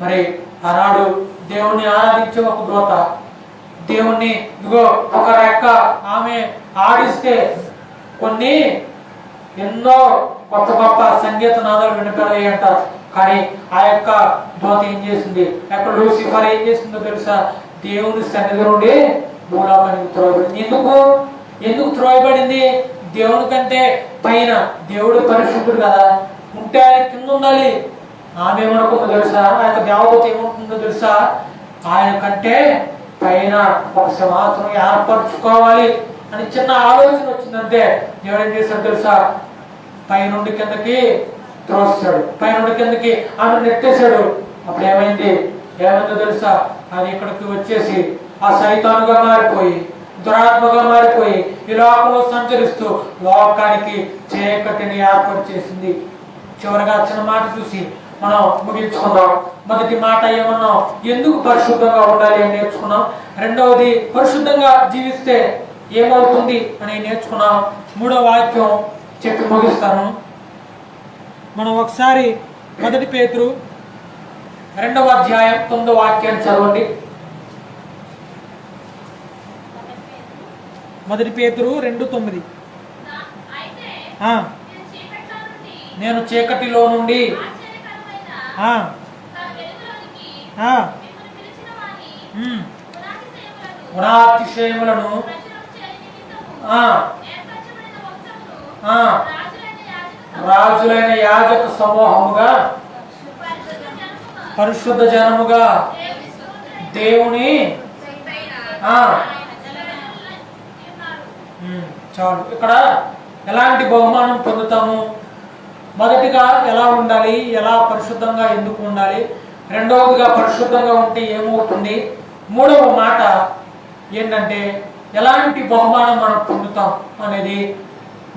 మరి ఆనాడు దేవుణ్ణి ఆరాధించే ఒక దూత దేవుణ్ణి ఇదిగో ఒక రెక్క ఆమె ఆడిస్తే కొన్ని ఎన్నో కొత్త గొప్ప సంగీత నాదాలు వినిపడాయంట. కానీ ఆ యొక్క దూత ఏం చేసింది? అక్కడ లూసిఫర్ ఏం చేసిందో తెలుసా? దేవుని సన్నిధి నుండి భూలోకానికి త్రోయబడింది. ఎందుకు త్రోయబడింది? దేవుని కంటే పైన దేవుడు పరిశుద్ధుడు కదా, ఉంటే ఆయన కింద ఉండాలి. ఆమె ఏమనుకుందో తెలుసా? ఆ యొక్క దేవదూత ఏమనుకుందో తెలుసా? ఆయన కంటే పైన ఒక సింహాసనం ఏర్పరచుకోవాలి అని చిన్న ఆలోచన వచ్చిందంటే దేవుడు ఏం చేశాడు తెలుసా? పైనుండి కిందకి త్రోస్తాడు, పైనుండి కిందకి ఆమె నెట్టేశాడు. అప్పుడు ఏమైందో తెలుసా? అది ఇక్కడికి వచ్చేసి ఆ సైతానుగా మారిపోయి దురాత్మగా మారిపోయి ఈ లోకంలో సంచరిస్తూ లోకానికి చీకటిని ఏర్పాటు చేసింది. చివరిగా చిన్న మాట చూసి మనం ముగించుకుందాం. మొదటి మాట ఏమన్నాం? ఎందుకు పరిశుద్ధంగా ఉండాలి అని నేర్చుకున్నాం. రెండవది పరిశుద్ధంగా జీవిస్తే ఏమవుతుంది అని నేర్చుకున్నాం. మూడో వాక్యం చెప్పి ముగిస్తాను. మనం ఒకసారి 1 పేతురు 2వ అధ్యాయం 9వ వాక్యాన్ని చదవండి. 1 పేతురు 2:9. నేను చీకటిలో నుండి గుణాతిశయములను రాజులైన యాజక సమూహముగా పరిశుద్ధ జనముగా దేవుని చాలు. ఇక్కడ ఎలాంటి బహుమానం పొందుతాము? మొదటిగా ఎలా ఉండాలి, ఎలా పరిశుద్ధంగా ఎందుకు ఉండాలి, రెండవదిగా పరిశుద్ధంగా ఉంటే ఏమవుతుంది, మూడవ మాట ఏంటంటే ఎలాంటి బహుమానం మనం పొందుతాం అనేది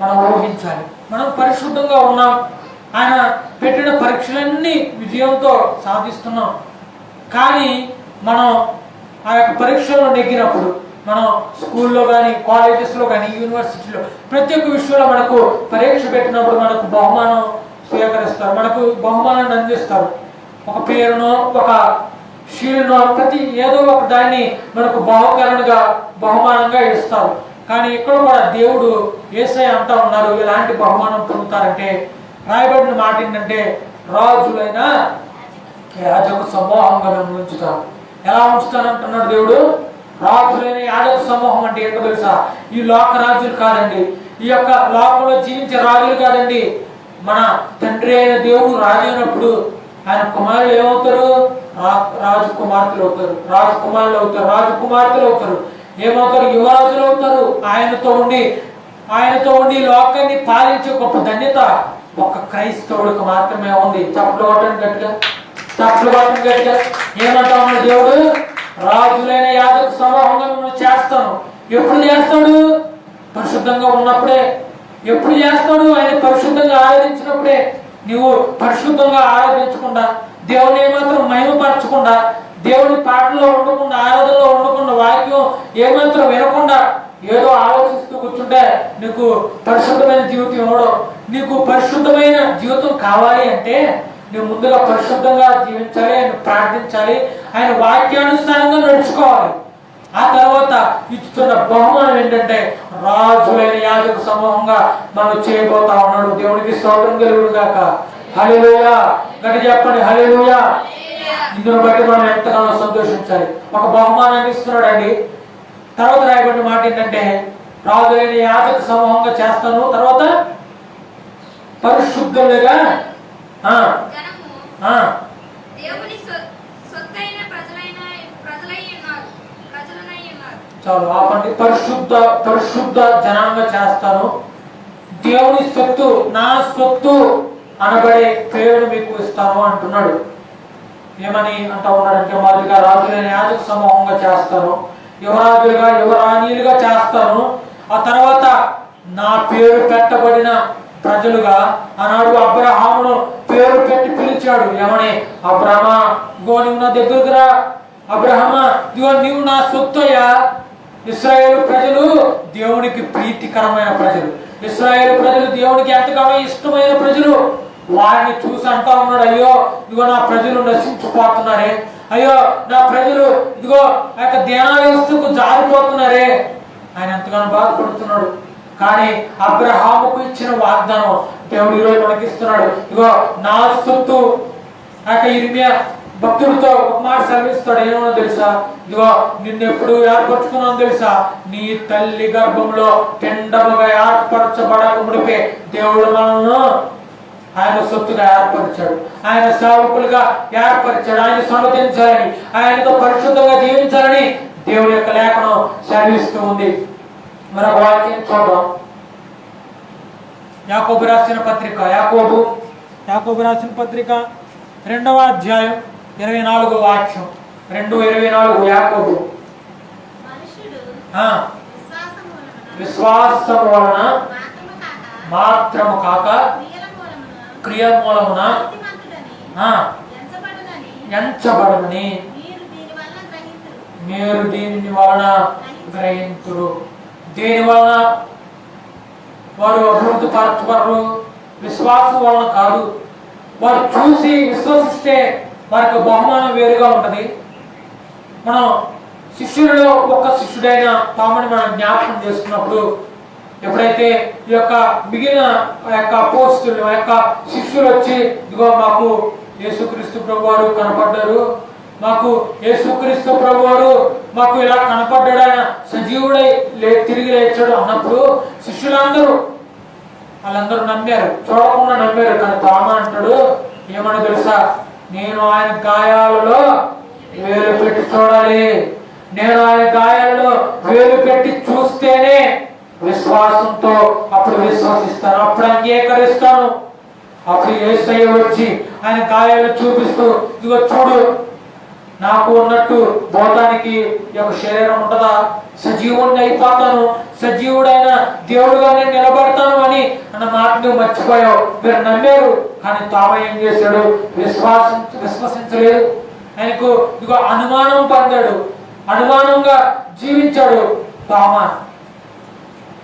మనం ఊహించాలి. మనం పరిశుద్ధంగా ఉన్నాం, ఆయన పెట్టిన పరీక్షలన్నీ విజయంతో సాధిస్తున్నాం. కానీ మనం ఆ యొక్క పరీక్షల్లో నెగ్గినప్పుడు మనం స్కూల్లో కానీ కాలేజెస్లో కానీ యూనివర్సిటీలో ప్రతి ఒక్క విషయంలో మనకు పరీక్ష పెట్టినప్పుడు మనకు బహుమానం స్వీకరిస్తారు, మనకు బహుమానాన్ని అందిస్తారు. ఒక పేరునో ఒక షీల్డ్నో ప్రతి ఏదో ఒక దాన్ని మనకు బహుమానంగా ఇస్తారు. కానీ ఇక్కడ కూడా దేవుడు యేసయ్య అంటా ఉన్నారు ఎలాంటి బహుమానం పొందుతారంటే రాయబడిన మాట ఏంటంటే రాజులైన యాజక సమూహంగా మేము ఉంచుతాం. ఎలా ఉంచుతానంటున్నాడు దేవుడు? రాజులైన యాజక సమూహం అంటే ఏంటో తెలుసా? ఈ లోక రాజులు కాదండి, ఈ యొక్క లోకంలో జీవించే రాజులు కాదండి. మన తండ్రి అయిన దేవుడు రాజు అయినప్పుడు ఆయన కుమారులు ఏమవుతారు? రాజకుమార్తెలు అవుతారు, రాజకుమారులు అవుతారు, రాజకుమార్తెలు అవుతారు. ఏమవుతారు? యువరాజులు అవుతారు. ఆయనతో ఉండి లోకాన్ని పాలించే గొప్ప ధన్యత ఒక క్రైస్తవుడికి మాత్రమే ఉంది. చప్పట్లు కొట్టండి గట్టిగా, చప్పట్లు కొట్టండి గట్టిగా. ఏమంటా ఉన్నాడు దేవుడు? రాజులైన యాజక సమూహంగా మిమ్మల్ని చేస్తాను. ఎప్పుడు చేస్తాడు? పరిశుద్ధంగా ఉన్నప్పుడే. ఎప్పుడు చేస్తాడు? ఆయన పరిశుద్ధంగా ఆరాధించినప్పుడే. నువ్వు పరిశుద్ధంగా ఆరాధించకుండా, దేవుని ఏమాత్రం మహిమపరచకుండా, దేవుని పాటలో ఉండకుండా, ఆరాధనలో ఉండకుండా, వాక్యం ఏమాత్రం వినకుండా ఏదో ఆలోచిస్తూ కూర్చుంటే నీకు పరిశుద్ధమైన జీవితం ఇవ్వడం. నీకు పరిశుద్ధమైన జీవితం కావాలి అంటే నువ్వు ముందుగా పరిశుద్ధంగా జీవించాలి, ఆయన ప్రార్థించాలి, ఆయన వాక్యానుసారంగా నడుచుకోవాలి. ఆ తర్వాత ఇస్తున్న బహుమానం ఏంటంటే రాజులైన యాజక సమూహంగా మనం చేయబోతా ఉన్నాడు. దేవునికి స్తోత్రం కలుగును గాక. హల్లెలూయా. గట్టి చెప్పండి హల్లెలూయా. ఇందును బట్టి మనం ఎంతగానో సంతోషించాలి. ఒక బహుమానాన్ని ఇస్తున్నాడండి. తర్వాత రాయబడిన మాట ఏంటంటే రాజులైన యాజక సమూహంగా చేస్తాను, తర్వాత పరిశుద్ధులుగా చాలు ఆపండి. పరిశుద్ధ జనాంగ చేస్తాను, దేవుని సొత్తు, నా సొత్తు అనబడే పేరును మీకు ఇస్తాను అంటున్నాడు. ఏమని అంటా ఉన్నాడంటే మొదటిగా రాజులైన యాజక సమూహంగా చేస్తాను, యువరాజులుగా యువరాణీలుగా చేస్తాను, ఆ తర్వాత నా పేరు పెట్టబడిన ప్రజలుగా. ఆనాడు అబ్రహామును పేరు పెట్టి పిలిచాడు. ఏమని? అబ్రహమా ఇగో నీవు నా దగ్గరకు రా, అబ్రహమా ఇగో నీవు నా సొత్తయ్యా. ఇశ్రాయేలు ప్రజలు దేవునికి ప్రీతికరమైన ప్రజలు, ఇశ్రాయేలు ప్రజలు దేవునికి ఎంతగానో ఇష్టమైన ప్రజలు. వారిని చూసి అంటా ఉన్నాడు, అయ్యో ఇదిగో నా ప్రజలు నశించిపోతున్నారే, అయ్యో నా ప్రజలు ఇదిగో ఆ యొక్క ధ్యానవ్యవస్థకు జారిపోతున్నారే. ఆయన ఎంతగానో బాధపడుతున్నాడు. కానీ అబ్రహాముకు ఇచ్చిన వాగ్దానం దేవుడు ఈరోజు మనకి ఇస్తున్నాడు. ఇదిగో నా సొత్తు. ఆ యొక్క ఇర్మియా భక్తుడితో ఒక మాట సెలవిస్తాడు. ఏమో తెలుసా? ఇదిగో నిన్నెప్పుడు ఏర్పరచుకున్నాను తెలుసా? నీ తల్లి గర్భంలో పిండముగా ఏర్పరచబడక ముడిపే దేవుడు మనల్ని ఆయన సొత్తుగా ఏర్పరిచాడు, ఆయన సేవకులుగా ఏర్పరిచాడు. ఆయన సన్నతించాలని, ఆయనతో పరిశుద్ధంగా జీవించాలని దేవుడి యొక్క లేఖనం సెలవిస్తూ ఉంది. మరొక వాక్యం చూద్దాం. యాకోబు రాసిన పత్రిక, యాకోబు రాసిన పత్రిక 2వ అధ్యాయం 24వ వాక్యం. 2:24 యాకోబు. విశ్వాసం వలన మాత్రము కాక క్రియ మూలమున ఎంచబడని మీరు దీని వలన గ్రహింతురు. దేని వలన వారు అభివృద్ధి పరచబడరు? విశ్వాసం వలన కాదు. వారు చూసి విశ్వసిస్తే వారికి బహుమానం వేరుగా ఉంటుంది. మనం శిష్యులలో ఒక శిష్యుడైన తామని మనం జ్ఞాపకం చేసుకున్నప్పుడు, ఎప్పుడైతే ఈ యొక్క మిగిలిన యొక్క అపోస్తులు, ఆ యొక్క శిష్యులు వచ్చి ఇదిగో మాకు యేసుక్రీస్తు ప్రభువారు కనపడ్డారు, మాకు యేసుక్రీస్తు ప్రభువారు మాకు ఇలా కనపడ్డాడు, ఆయన సజీవుడై తిరిగి లేచాడు అన్నప్పుడు వాళ్ళందరూ నమ్మారు, చూడకుండా నమ్మారు. కానీ తామా అంటాడు, ఏమన్నా తెలుసా? నేను ఆయన గాయాలలో వేలు పెట్టి చూడాలి, నేను ఆయన గాయాలలో వేలు పెట్టి చూస్తేనే విశ్వాసంతో అప్పుడు విశ్వసిస్తాను, అప్పుడు అంగీకరిస్తాను. అప్పుడు యేసయ్య వచ్చి ఆయన గాయాలు చూపిస్తూ ఇదిగో చూడు, నాకు ఉన్నట్టు భూతానికి యొక్క శరీరం ఉంటుందా? సజీవుడిని అయిపోతాను, సజీవుడైన దేవుడుగా నేను నిలబడతాను అని అన్న మాట నువ్వు మర్చిపోయావు. మీరు నమ్మారు, కానీ తామ ఏం చేశాడు? విశ్వసించలేదు. ఆయనకు ఇదిగో అనుమానం పొందాడు, అనుమానంగా జీవించాడు తామా.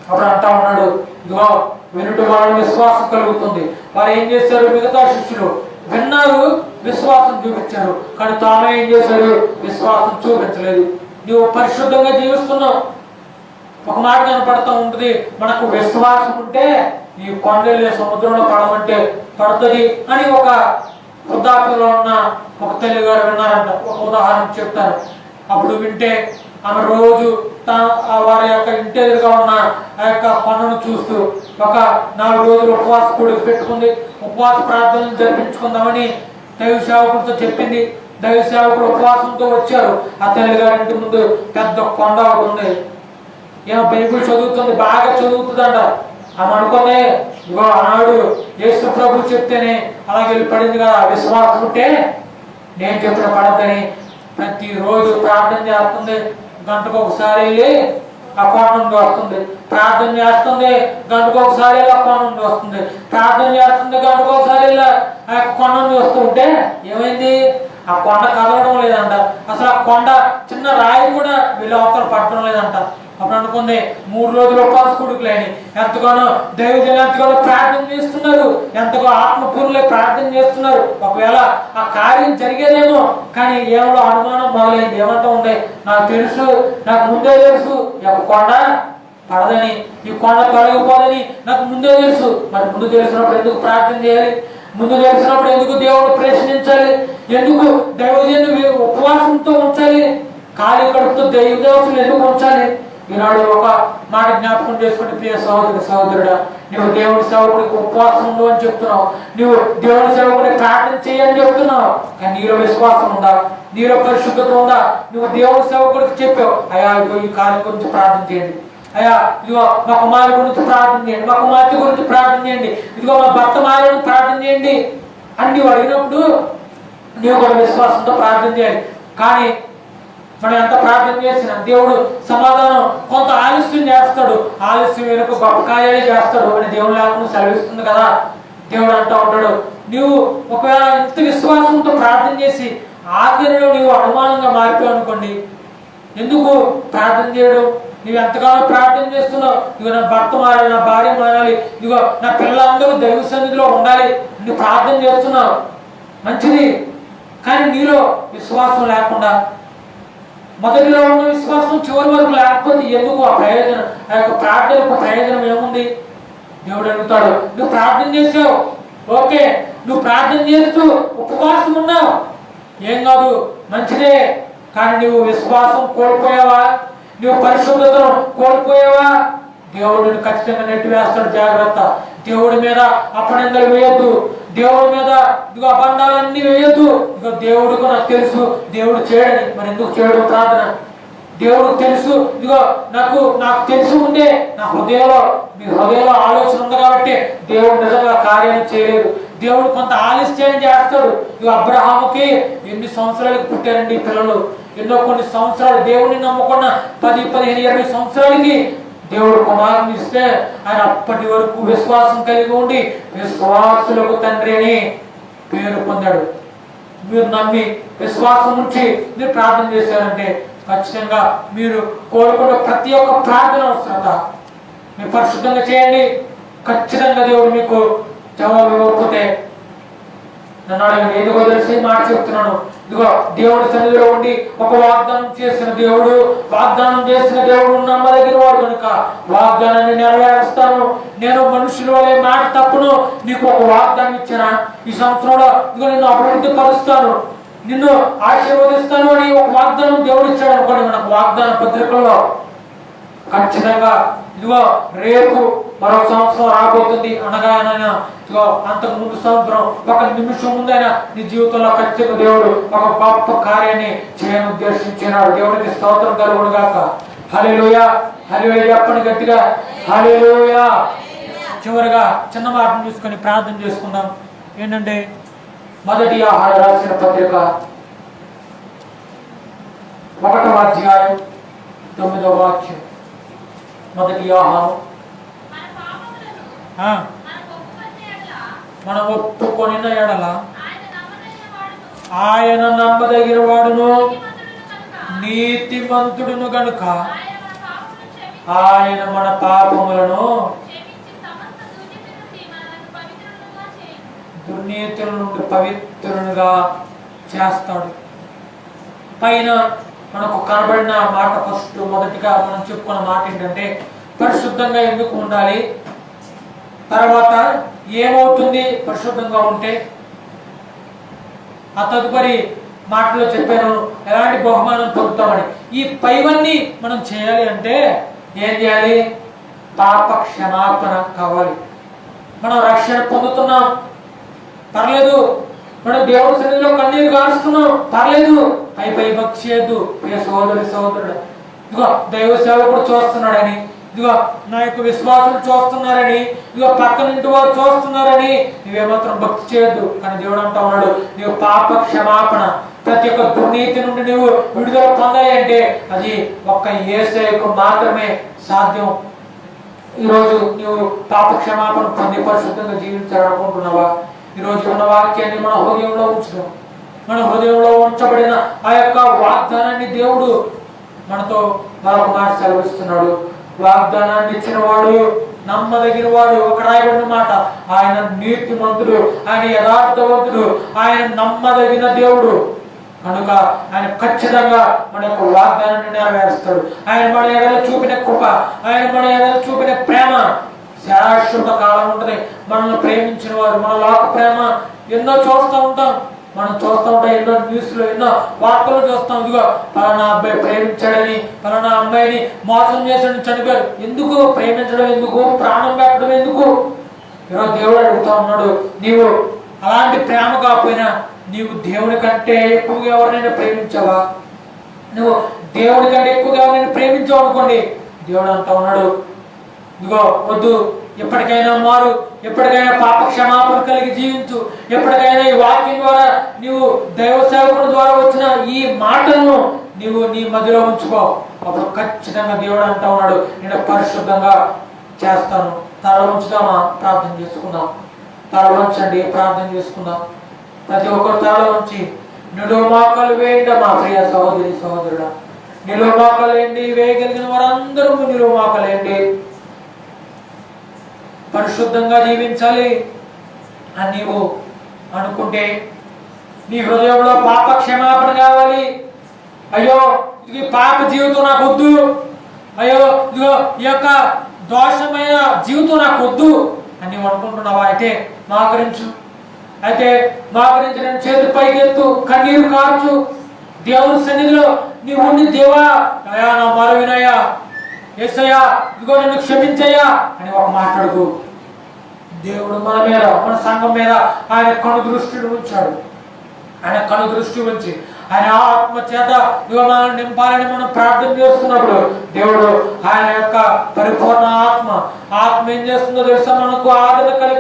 అప్పుడు అంటా ఉన్నాడు, ఇదిగో వినుట వలన విశ్వాసం కలుగుతుంది. వారు ఏం చేశారు? మిగతా శిష్యులు విన్నారు, విశ్వాసం చూపించారు. కానీ తామే ఏం చేశారు? విశ్వాసం చూపించలేదు. నువ్వు పరిశుద్ధంగా జీవిస్తున్నావు. ఒక మాట కనపడతా ఉంటుంది, మనకు విశ్వాసం ఉంటే ఈ కొండలే సముద్రంలో పడమంటే పడుతుంది అని ఒక వృద్ధాప్యంలో ఉన్న ఒక తల్లి గారు విన్నారంట. ఒక ఉదాహరణ చెప్తారు. అప్పుడు వింటే ఆమె రోజు వారి యొక్క ఇంటి ఎదురుగా ఉన్న ఆ యొక్క కొండను చూస్తూ ఒక 4 రోజులు ఉపవాస కూడికి పెట్టుకుంది. ఉపవాస ప్రార్థనలు జరిపించుకుందామని దైవ సేవకులతో చెప్పింది. దైవ సేవకులు ఉపవాసంతో వచ్చారు. ఆ తల్లి గారి ఇంటి ముందు పెద్ద కొండ ఉంది. ఏమో బైబిల్ చదువుతుంది, బాగా చదువుతుందంట. ఆమె అనుకునే ఇగో ఆనాడు యేసు ప్రభు చెప్తేనే అలాగే వెళ్ళి పడింది కదా, విశ్వాసం ఉంటే నేను చెప్పిన పడద్దని ప్రతిరోజు ప్రార్థన చేస్తుంది. గంటకు ఒకసారి వెళ్ళి ఆ కొండ నుండి వస్తుంది, ప్రార్థన చేస్తుంది. గంటకు ఒకసారి వెళ్ళి ఆ కొండ నుండి వస్తుంది, ప్రార్థన చేస్తుంది. గంటకు ఒకసారి వెళ్ళి ఆ కొండ నుండి వస్తుంటే ఏమైంది? ఆ కొండ కదలడం లేదంట. అసలు ఆ కొండ చిన్న రాయి కూడా వీళ్ళు అవతల పట్టడం లేదంట. అప్పుడు అనుకుంది 3 రోజులు ఉపవాస కూడుకులేని ఎంతగానో దైవజనులు ఎంతగానో ప్రార్థన చేస్తున్నారు, ఎంతగా ఆత్మపూర్ణులే ప్రార్థన చేస్తున్నారు. ఒకవేళ ఆ కార్యం జరిగేదేమో, కానీ ఏమో అనుమానం మొదలైంది. ఏమంటా ఉంది, నాకు తెలుసు, నాకు ముందే తెలుసు ఈ యొక్క కొండ పడదని, ఈ కొండ తొలగిపోదని నాకు ముందే తెలుసు. మరి ముందు తెలిసినప్పుడు ఎందుకు ప్రార్థన చేయాలి? ముందు తెలిసినప్పుడు ఎందుకు దేవుడు ప్రశ్నించాలి? ఎందుకు దైవజనులు ఉపవాసంతో ఉంచాలి? ఖాళీ కడుపుతో దైవదాసులు ఎందుకు ఉంచాలి? ఈనాడు ఒక మాట జ్ఞాపకం చేసుకుంటే, ప్రియ సహోదరి సహోదరుడా, నువ్వు దేవుడి సేవకుడికి ఉపవాసం ఉండు అని చెప్తున్నావు, నువ్వు దేవుడి సేవకుడికి ప్రార్థన చేయని చెప్తున్నావు, కానీ నీలో విశ్వాసం ఉందా? నీలో పరిశుద్ధత ఉందా? నువ్వు దేవుడి సేవకుడికి చెప్పావు, అయ్యా ఇదిగో ఈ కార్యం గురించి ప్రార్థన చేయండి, అయ్యా ఇదిగో మా కుమారు గురించి ప్రార్థన చేయండి, మా కుమార్తె గురించి ప్రార్థన చేయండి, ఇదిగో మా భర్త మారిని ప్రార్థన చేయండి అని నువ్వు అడిగినప్పుడు నువ్వు కూడా విశ్వాసంతో ప్రార్థన చేయాలి. కానీ మనం ఎంత ప్రార్థన చేసినా దేవుడు సమాధానం కొంత ఆలస్యం చేస్తాడు. ఆలస్యం వెనుక గొప్ప కార్యాలు చేస్తాడు అని దేవుడు లేకుండా సెలవిస్తుంది కదా. దేవుడు అంటూ ఉంటాడు, నువ్వు ఒకవేళ ఇంత విశ్వాసంతో ప్రార్థన చేసి ఆఖరిలో నీవు అనుమానంగా మారిపోయావు అనుకోండి, ఎందుకు ప్రార్థన చేయడం? నువ్వు ఎంతగానో ప్రార్థన చేస్తున్నావు, ఇదిగో నా భర్త మారాలి, నా భార్య మారాలి, ఇదిగో నా పిల్లలందరూ దైవ సన్నిధిలో ఉండాలి, నువ్వు ప్రార్థన చేస్తున్నావు, మంచిది. కానీ నీలో విశ్వాసం లేకుండా, మొదటిలో ఉన్న విశ్వాసం చివరి వరకు లేకపోతే ఎందుకు ఆ ప్రయోజనం? ఆ యొక్క ప్రార్థనకు ప్రయోజనం ఏముంది? దేవుడు అడుగుతాడు, నువ్వు ప్రార్థన చేసావు, ఓకే, నువ్వు ప్రార్థన చేస్తూ ఉపవాసం ఉన్నావు, ఏం కాదు, మంచిదే. కానీ నువ్వు విశ్వాసం కోల్పోయావా? నువ్వు పరిశుద్ధతను కోల్పోయావా? దేవుడిని ఖచ్చితంగా నెట్టివేస్తాడు. జాగ్రత్త. దేవుడి మీద అపనిందలు వేయొద్దు, దేవుడి మీద ఇదిగో అబంధాలన్నీ వేయొద్దు. ఇదిగో దేవుడికి నాకు తెలుసు దేవుడు చేయడని, మరి ఎందుకు చేయడం ప్రార్థన? దేవుడు తెలుసు, ఇదిగో నాకు తెలుసు ఉండే నా హృదయంలో, మీ హృదయంలో ఆలోచన ఉంది కాబట్టి దేవుడు నిజంగా కార్యాలు చేయలేదు. దేవుడు కొంత ఆలస్యాన్ని చేస్తాడు. ఇక అబ్రహాముకి ఎన్ని సంవత్సరాలకు పుట్టారండి పిల్లలు? కొన్ని సంవత్సరాలు దేవుడిని నమ్ముకున్న 10, 15, 20 సంవత్సరాలకి దేవుడు కుమారుని ఇస్తే ఆయన అప్పటి వరకు విశ్వాసం కలిగి ఉండి విశ్వాసులకు తండ్రి అని పేరు పొందాడు. మీరు నమ్మి విశ్వాసం నుంచి మీరు ప్రార్థన చేశారంటే ఖచ్చితంగా మీరు కోరుకున్న ప్రతి ఒక్క ప్రార్థన అవసరత మీరు పరిశుద్ధంగా చేయండి. ఖచ్చితంగా దేవుడు మీకు జవాబు ఇవ్వకపోతే నన్ను ఎందుకో తెలిసి మాట చెప్తున్నాను. ఇదిగో దేవుడి సన్నిధిలో ఉండి ఒక వాగ్దానం చేసిన దేవుడు నమ్మదగిన వాడు కనుక వాగ్దానాన్ని నెరవేరుస్తాను. నేను మనుషుల వలె మాట తప్పును. నీకు ఒక వాగ్దానం ఇచ్చానా? ఈ సంవత్సరంలో ఇదిగో నిన్ను అభివృద్ధి పరుస్తాను, నిన్ను ఆశీర్వదిస్తాను అని ఒక వాగ్దానం దేవుడు ఇచ్చాడు అనుకోండి. మనకు వాగ్దాన పత్రికల్లో ఖచ్చితంగా ఇదిగో రేపు మరొక సంవత్సరం రాబోతుంది అనగా ఇదిగో అంతకు ముందు సంవత్సరం ఒక నిమిషం ముందైనా నీ జీవితంలో ఖచ్చితంగా దేవుడు ఒక గొప్ప కార్యాన్ని చేయను ఉద్దేశించినాడు. దేవుడికి స్తోత్రం కలుగును గాక. హల్లెలూయా, హల్లెలూయా చెప్పండి గట్టిగా, హల్లెలూయా. చివరిగా చిన్న మాటను తీసుకొని ప్రార్థన చేసుకుందాం. ఏంటంటే మొదటి యోహాను రాసిన పత్రిక 1వ అధ్యాయం 9వ వాక్యం. మొదటి యోహాను, మనం ఒప్పుకొని ఎడల ఆయన నమ్మదగిన వాడును నీతిమంతుడును గనుక ఆయన మన పాపములను దుర్నీతుల నుండి పవిత్రునిగా చేస్తాడు. పైన మనకు కనబడిన మాట ఫస్ట్ మొదటిగా మనం చెప్పుకున్న మాట ఏంటంటే పరిశుద్ధంగా ఎందుకు ఉండాలి, తర్వాత ఏమవుతుంది పరిశుద్ధంగా ఉంటే, ఆ తదుపరి మాటలో చెప్పాను ఎలాంటి బహుమానం పొందుతామని. ఈ పైవన్నీ మనం చేయాలి అంటే ఏం చేయాలి? పాప క్షమాపణ కావాలి. మనం రక్షణ పొందుతున్నాం, పర్లేదు. మనం దేవుడి సన్నిధిలో కన్నీరు కారుస్తున్నాం, పర్లేదు. పై భక్తి చేయొద్దు. సహోదరుడు, ఇదిగో దైవ సేవకుడు చూస్తున్నాడని, ఇదిగో నా యొక్క విశ్వాసులు చూస్తున్నారని, ఇదిగో పక్కన ఇంటి వారు చూస్తున్నారని నువ్వేమాత్రం భక్తి చేయొద్దు. కానీ దేవుడు అంటా ఉన్నాడు, నువ్వు పాప క్షమాపణ, ప్రతి ఒక్క దుర్నీతి నుండి నువ్వు విడుదల పొందాలి అంటే అది ఒక్క యేసయ్యకు మాత్రమే సాధ్యం. ఈరోజు నువ్వు పాప క్షమాపణ పొంది పరిశుద్ధంగా జీవించాలనుకుంటున్నావా? ఈరోజు ఉన్న వాక్యాన్ని మన హృదయంలో ఉంచుదాం. మన హృదయంలో ఉంచబడిన ఆ యొక్క వాగ్దానాన్ని దేవుడు మనతో మరొక మాట సెలవిస్తున్నాడు. వాగ్దానాన్ని ఇచ్చిన వాడు నమ్మదగిన వాడు. ఒక రాయబడిన మాట, ఆయన నీతిమంతుడు, ఆయన యథార్థవంతుడు, ఆయన నమ్మదగిన దేవుడు కనుక ఆయన ఖచ్చితంగా మన యొక్క వాగ్దానాన్ని నెరవేరుస్తాడు. ఆయన మన ఎడల చూపిన కృప, ఆయన మన ఎడల చూపిన ప్రేమ శాశ్వత కాలం ఉంటుంది. మనల్ని ప్రేమించిన వారు, మన లోక ప్రేమ ఎన్నో చూస్తూ ఉంటాం. మనం చూస్తూ ఉంటాం, ఎన్నో న్యూస్లో ఎన్నో వార్తలు చూస్తాం. ఇదిగో పలానా అబ్బాయి ప్రేమించాడని, పలానా అమ్మాయిని మోసం చేశాడని చనిపోయారు. ఎందుకు ప్రేమించడం, ఎందుకు ప్రాణం పెట్టడం, ఎందుకు? ఈరోజు దేవుడు అడుగుతా ఉన్నాడు, నీవు అలాంటి ప్రేమ కాకపోయినా నీవు దేవుని కంటే ఎక్కువగా ఎవరినైనా ప్రేమించావా? నువ్వు దేవుడి కంటే ఎక్కువగా ఎవరినైనా ప్రేమించావు అనుకోండి, దేవుడు అంటా ఉన్నాడు, ఇదిగో వద్దు, ఎప్పటికైనా మారు, ఎప్పటికైనా పాప క్షమాపణ కలిగి జీవించు. ఎప్పటికైనా ఈ వాక్యం ద్వారా నీవు దైవ సేవకుడి ద్వారా వచ్చిన ఈ మాటలను నీవు నీ మధ్యలో ఉంచుకో. అప్పుడు ఖచ్చితంగా దేవుడు అంటా ఉన్నాడు, నేను పరిశుద్ధంగా చేస్తాను. తల ఉంచుదామా? ప్రార్థన చేసుకుందాం. తల ఉంచండి, ప్రార్థన చేసుకుందాం. ప్రతి ఒక్కరు తల ఉంచి నిలువమాకలు వేయండి. మా ప్రియ సహోదరి సహోదరుడా, నిలువమాకలు వేయండి. వేయగలిగిన వారందరూ నిలువమాకలు వేయండి. పరిశుద్ధంగా జీవించాలి అని నీవు అనుకుంటే, నీ హృదయంలో పాప క్షమాపణ కావాలి. అయ్యో ఇది పాప జీవితం నాకు వద్దు, అయ్యో ఇదిగో ఈ యొక్క దోషమైన జీవితం నాకు వద్దు అని నీవు అనుకుంటున్నావా? అయితే మోకరించు. అయితే మోకరించి నేను చేతి పైకెత్తు, కన్నీరు కార్చు. దేవుని సన్నిధిలో నీవు ఉండి, దేవా అయ్యా నా మరవినయ్యా, యేసయ్యా ఇదిగో నన్ను క్షమించయ్యా అని ఒక మాట్లాడుకు. దేవుడు మన మీద, మన సంఘం మీద ఆయన కను దృష్టిని ఉంచాడు. ఆయన కను దృష్టి ఉంచి ఆయన ఆత్మ చేత ఇదిగో మనల్ని నింపాలని మనం ప్రార్థన చేస్తున్నప్పుడు దేవుడు ఆయన యొక్క పరిపూర్ణ ఆత్మ ఏం చేస్తుందో తెలుసా? మనకు ఆదరణ కలిగి